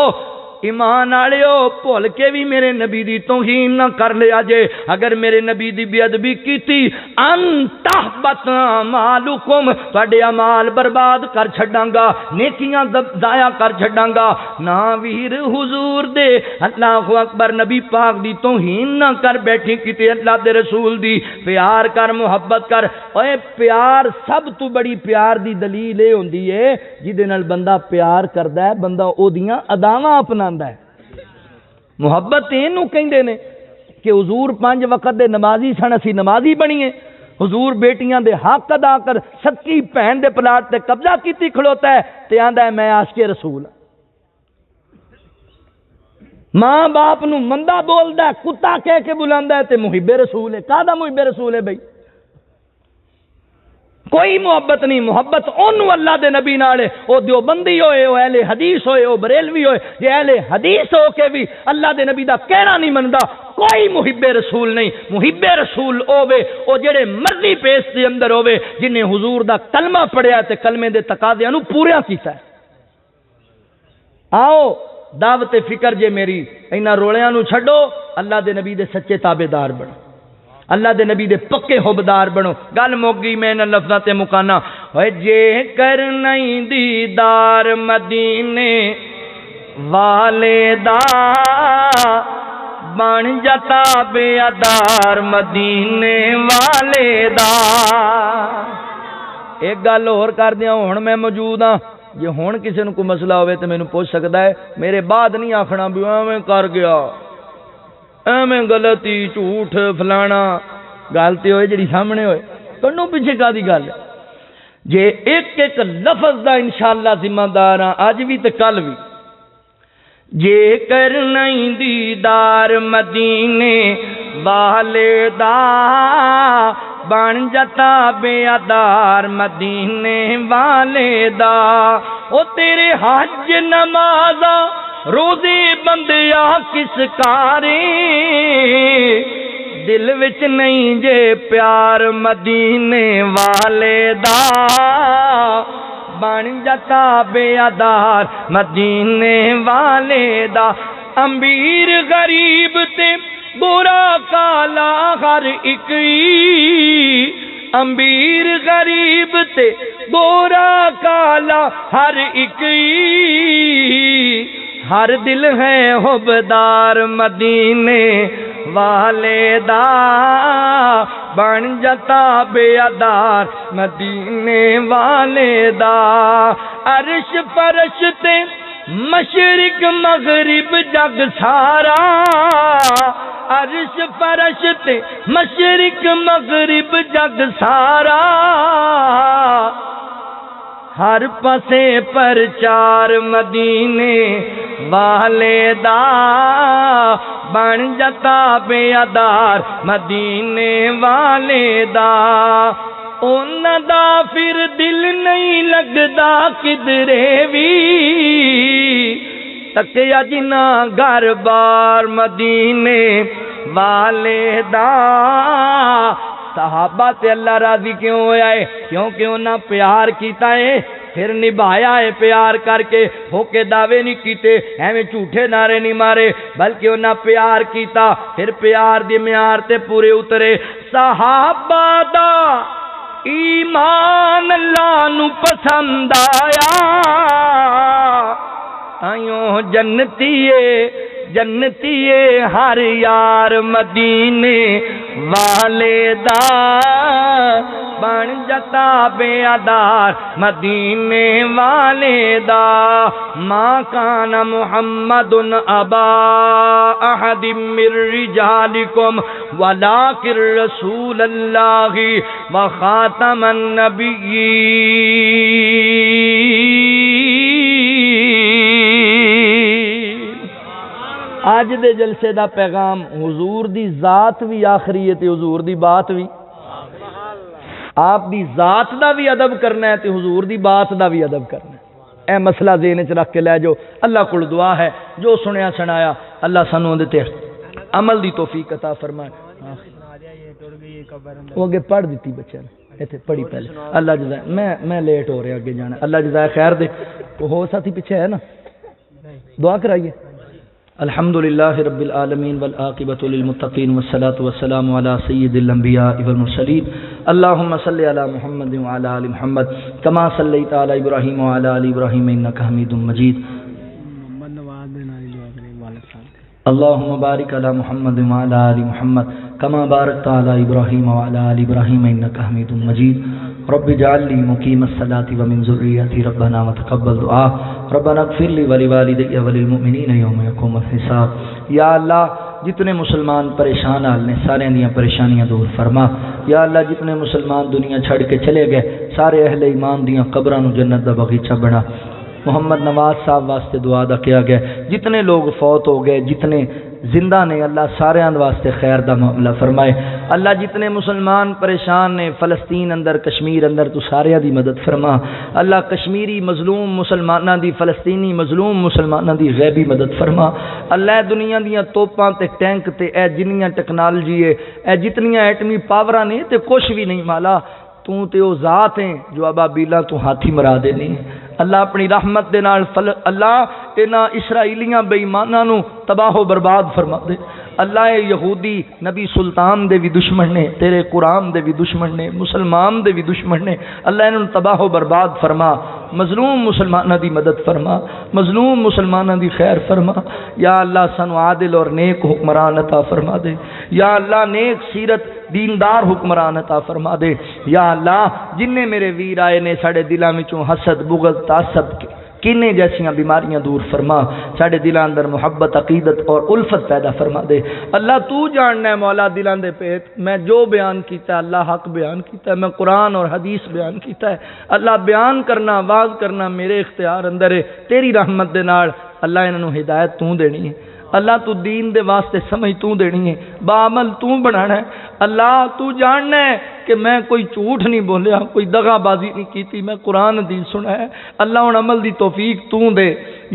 ایمان والےو بھول کے بھی میرے نبی دی توہین نہ کر لیا جے اگر میرے نبی دی بے ادبی کیتی ان تحبط اعمالکم تواڈے اعمال برباد کر چھڈاں گا نیکیاں ضائع کر چھڈاں گا نا ویر حضور دے اللہ اکبر نبی پاک دی توہین نہ کر بیٹھی کیتے اللہ دے رسول دی پیار کر محبت کر اوے پیار سب تو بڑی پیار دی دلیل اے ہوندی ہے جدے نال بندہ پیار کردا ہے بندہ او دیاں اداواں اپنا محبت اینو کہندے نے کہ حضور 5 وقت دے نمازی سن اسی نمازی بنیے حضور بیٹیاں دے حق ادا کر سکی بہن دے پلاٹ تے قبضہ کیتی کھڑوتا ہے تے آندا ہے میں عاشق رسول ماں باپ نو مندا بولدا ہے کتا کہہ کے بلاندا ہے تے محب رسول ہے کادا محب رسول ہے بھائی کوئی محبت نہیں محبت اونوں اللہ دے نبی نال ہے او دیوبندی ہوئے او اہل حدیث ہوئے او بریلوی ہوئے جے اہل حدیث ہو کے بھی اللہ دے نبی دا کہنا نہیں مندا کوئی محب رسول نہیں محب رسول ہوے او جڑے مرضی پیش دے اندر ہوے جنہیں حضور دا کلمہ پڑھیا تے کلمے دے تقاضیاں نو پورا کیتا ہے آؤ دعوت فکر جے میری انہاں رولیاں نو چھڈو اللہ دے نبی دے سچے تابعدار بنو اللہ دے نبی دے پکے حبدار بنو گل مک گئی میں انہاں لفظاں تے مکانا اوے جے کر نہیں دیدار مدینے والے دا بن جاتا بے ادار مدینے والے دا ایک گل اور کر دیاں ہن میں موجود ہاں جے ہن کسے نوں کوئی مسئلہ ہوے تے مینوں پوچھ سکدا ہے میرے بعد نہیں آکھنا بھی ایویں کر گیا ایویں غلطی جھوٹ فلانا گل تے ہوئے جڑی سامنے ہوئے کنوں پیچھے کا دی گل جے ایک ایک لفظ دا انشاءاللہ ذمہ دار ہاں اج بھی تے کل بھی جے کر نہیں دیدار مدینے والے دا بن جاتا بے ادار مدینے والے دا او تیرے حج نمازاں روزے بندیا کس کارے دل وچ نہیں جے پیار مدینے والے دا بن جاتا بے ادار مدینے والے دا امیر غریب تے برا کالا ہر ایک امیر غریب تے برا کالا ہر ایک ہر دل ہے حبدار مدینے والے دا بن جاتا بے ادار مدینے والے دا عرش فرش تے مشرق مغرب جگ سارا عرش فرش تے مشرق مغرب جگ سارا ہر پاسے پرچار مدینے والے دا بن جتا بیادار مدینے والے دا انہاں دا پھر دل نہیں لگدا کدرے وی تکیا جنا گھر بار مدینے والے دا صحابہ تے اللہ راضی کیوں ہویا ہے کیونکہ انہاں پیار کیتا ہے پھر نبھایا ہے پیار کر کے ہو کے دعوے نہیں کیتے ایویں جھوٹے نعرے نہیں مارے بلکہ انہاں پیار کیتا پھر پیار دی معیار تے پورے اترے صحابہ دا ایمان اللہ نو پسند آیا آئیوں جنتی ہر یار مدینے والے دا بن جتا بیادار مدینے والے دا ما کان محمد ابا احد من رجالکم ولکن رسول اللہ وخاتم النبیین۔ آج دے جلسے دا پیغام حضور دی ذات بھی آخری ہے تے حضور دی بات بھی آپ دی ذات دا بھی ادب کرنا ہے تے حضور دی بات دا بھی ادب کرنا ہے اے مسئلہ ذہن وچ رکھ کے لے جو اللہ کول دعا ہے جو سنیا سنایا اللہ سانو دے تے عمل دی توفیق عطا فرمائے وہ اگے پڑھ دیتی بچے نے ایتھے پڑھی پہلے اللہ جزائے میں لیٹ ہو رہا اگے جانا اللہ جزائے خیر دے ہو ساتھی پیچھے ہے نا دعا کرائیے الحمدللہ رب العالمین والعاقبۃ للمتقین والصلاة والسلام علی سید الانبیاء والمرسلین اللہم صلی علی محمد وعلی آل محمد کما صلیت علی ابراہیم وعلی آل ابراہیم انک حمید مجید اللہم بارک علی محمد وعلی آل محمد کما بارکت علی ابراہیم وعلی آل ابراہیم انک حمید مجید رب اجعل لي مقيم الصلاة ومن ذريتي ربنا وتقبل دعاء ربنا اغفر لي ولوالدي وللمؤمنين يوم يقوم الحساب۔ یا اللہ جتنے مسلمان پریشان حال نے سارے دیاں پریشانیاں دور فرما۔ یا اللہ جتنے مسلمان دنیا چھڑ کے چلے گئے سارے اہل ایمان دیاں قبراں نو جنت دا باغیچہ بنا۔ محمد نواز صاحب واسطے دعا دا کیا گیا جتنے لوگ فوت ہو گئے جتنے زندہ نے اللہ سارے واسطے خیر دا معاملہ فرمائے۔ اللہ جتنے مسلمان پریشان نے فلسطین اندر کشمیر اندر تو سارے دی مدد فرما۔ اللہ کشمیری مظلوم مسلماناں دی فلسطینی مظلوم مسلماناں دی غیبی مدد فرما۔ اللہ دنیا دیاں توپاں تے ٹینک تے اے جنیاں ٹیکنالوجی ہے اے جتنیاں ایٹمی پاوراں نے تے کچھ بھی نہیں مالا تو تے او ذات ہیں جو ابابیلا تو ہاتھی مرا دینی۔ اللہ اپنی رحمت دے نال اللہ انہاں اسرائیلیاں بے ایماناں نو تباہ و برباد فرما دے۔ اللہ یہودی نبی سلطان دے بھی دشمن نے تیرے قرآن دے بھی دشمن نے مسلمان دے بھی دشمن نے اللہ انہوں تباہ و برباد فرما۔ مظلوم مسلمانہ دی مدد فرما مظلوم مسلمانہ دی خیر فرما۔ یا اللہ سانو عادل اور نیک حکمران عطا فرما دے۔ یا اللہ نیک سیرت دیندار حکمران عطا فرما دے۔ یا اللہ جن نے میرے ویر آئے نے ساڑے دلاں وچوں حسد بغض تعصب کینے جیسیاں بیماریاں دور فرما۔ ساڑے دلاں اندر محبت عقیدت اور الفت پیدا فرما دے۔ اللہ تو جاننا ہے مولا دلاں دے پیت میں جو بیان کیتا ہے اللہ حق بیان کیتا ہے میں قرآن اور حدیث بیان کیتا ہے اللہ بیان کرنا واز کرنا میرے اختیار اندر ہے تیری رحمت دے نال اللہ انہوں ہدایت تو دینی ہے۔ اللہ تو دین دے واسطے سمجھ تو دینی ہے بعمل تو بنانا ہے۔ اللہ تو جاننا ہے کہ میں کوئی جھوٹ نہیں بولیا کوئی دغا بازی نہیں کیتی میں قرآن حدیث سنا ہے۔ اللہ ان عمل دی توفیق تو دے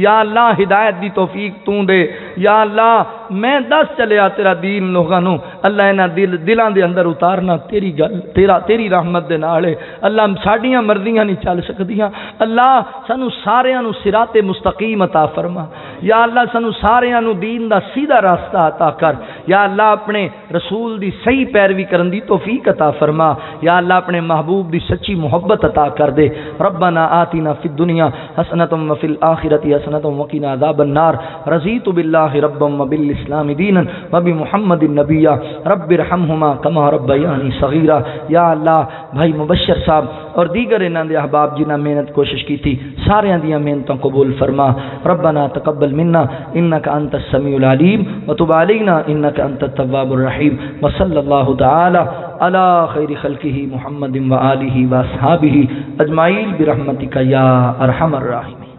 یا اللہ ہدایت دی توفیق تو دے۔ یا اللہ میں دس چلیا تیرا دین لوگاں نو اللہ انہاں دلاں دے اندر اتارنا تیری گل تیری رحمت دے نال ہے۔ اللہ ساڈیاں مرضیاں نہیں چل سکدیاں اللہ سانو ساریاں نو صراط مستقیم عطا فرما۔ یا اللہ سانو ساریاں نو دین دا سیدھا راستہ عطا کر۔ یا اللہ اپنے رسول دی صحیح پیروی کرن دی توفیق عطا فرما۔ یا اللہ اپنے محبوب دی سچی محبت عطا کر دے۔ ربنا آتنا فی الدنیا حسنۃ وفی الآخرۃ حسنۃ وقنا عذاب النار۔ رضیت باللہ ربا وبالاسلام دینا وبمحمد نبیا رب ارحمہما کما ربیانی صغیرا۔ یا اللہ بھائی مبشر صاحب اور دیگر انہاں دے احباب جنہاں محنت کوشش کی تھی سارے دیاں محنتوں قبول فرما۔ ربنا تقبل منا انک انت السمیع العلیم وتب علینا انک انت التواب الرحیم وصلی اللہ تعالی علی خیر خلقہ محمد وآلہ واصحابہ اجمعین برحمتک یا ارحم الراحمین۔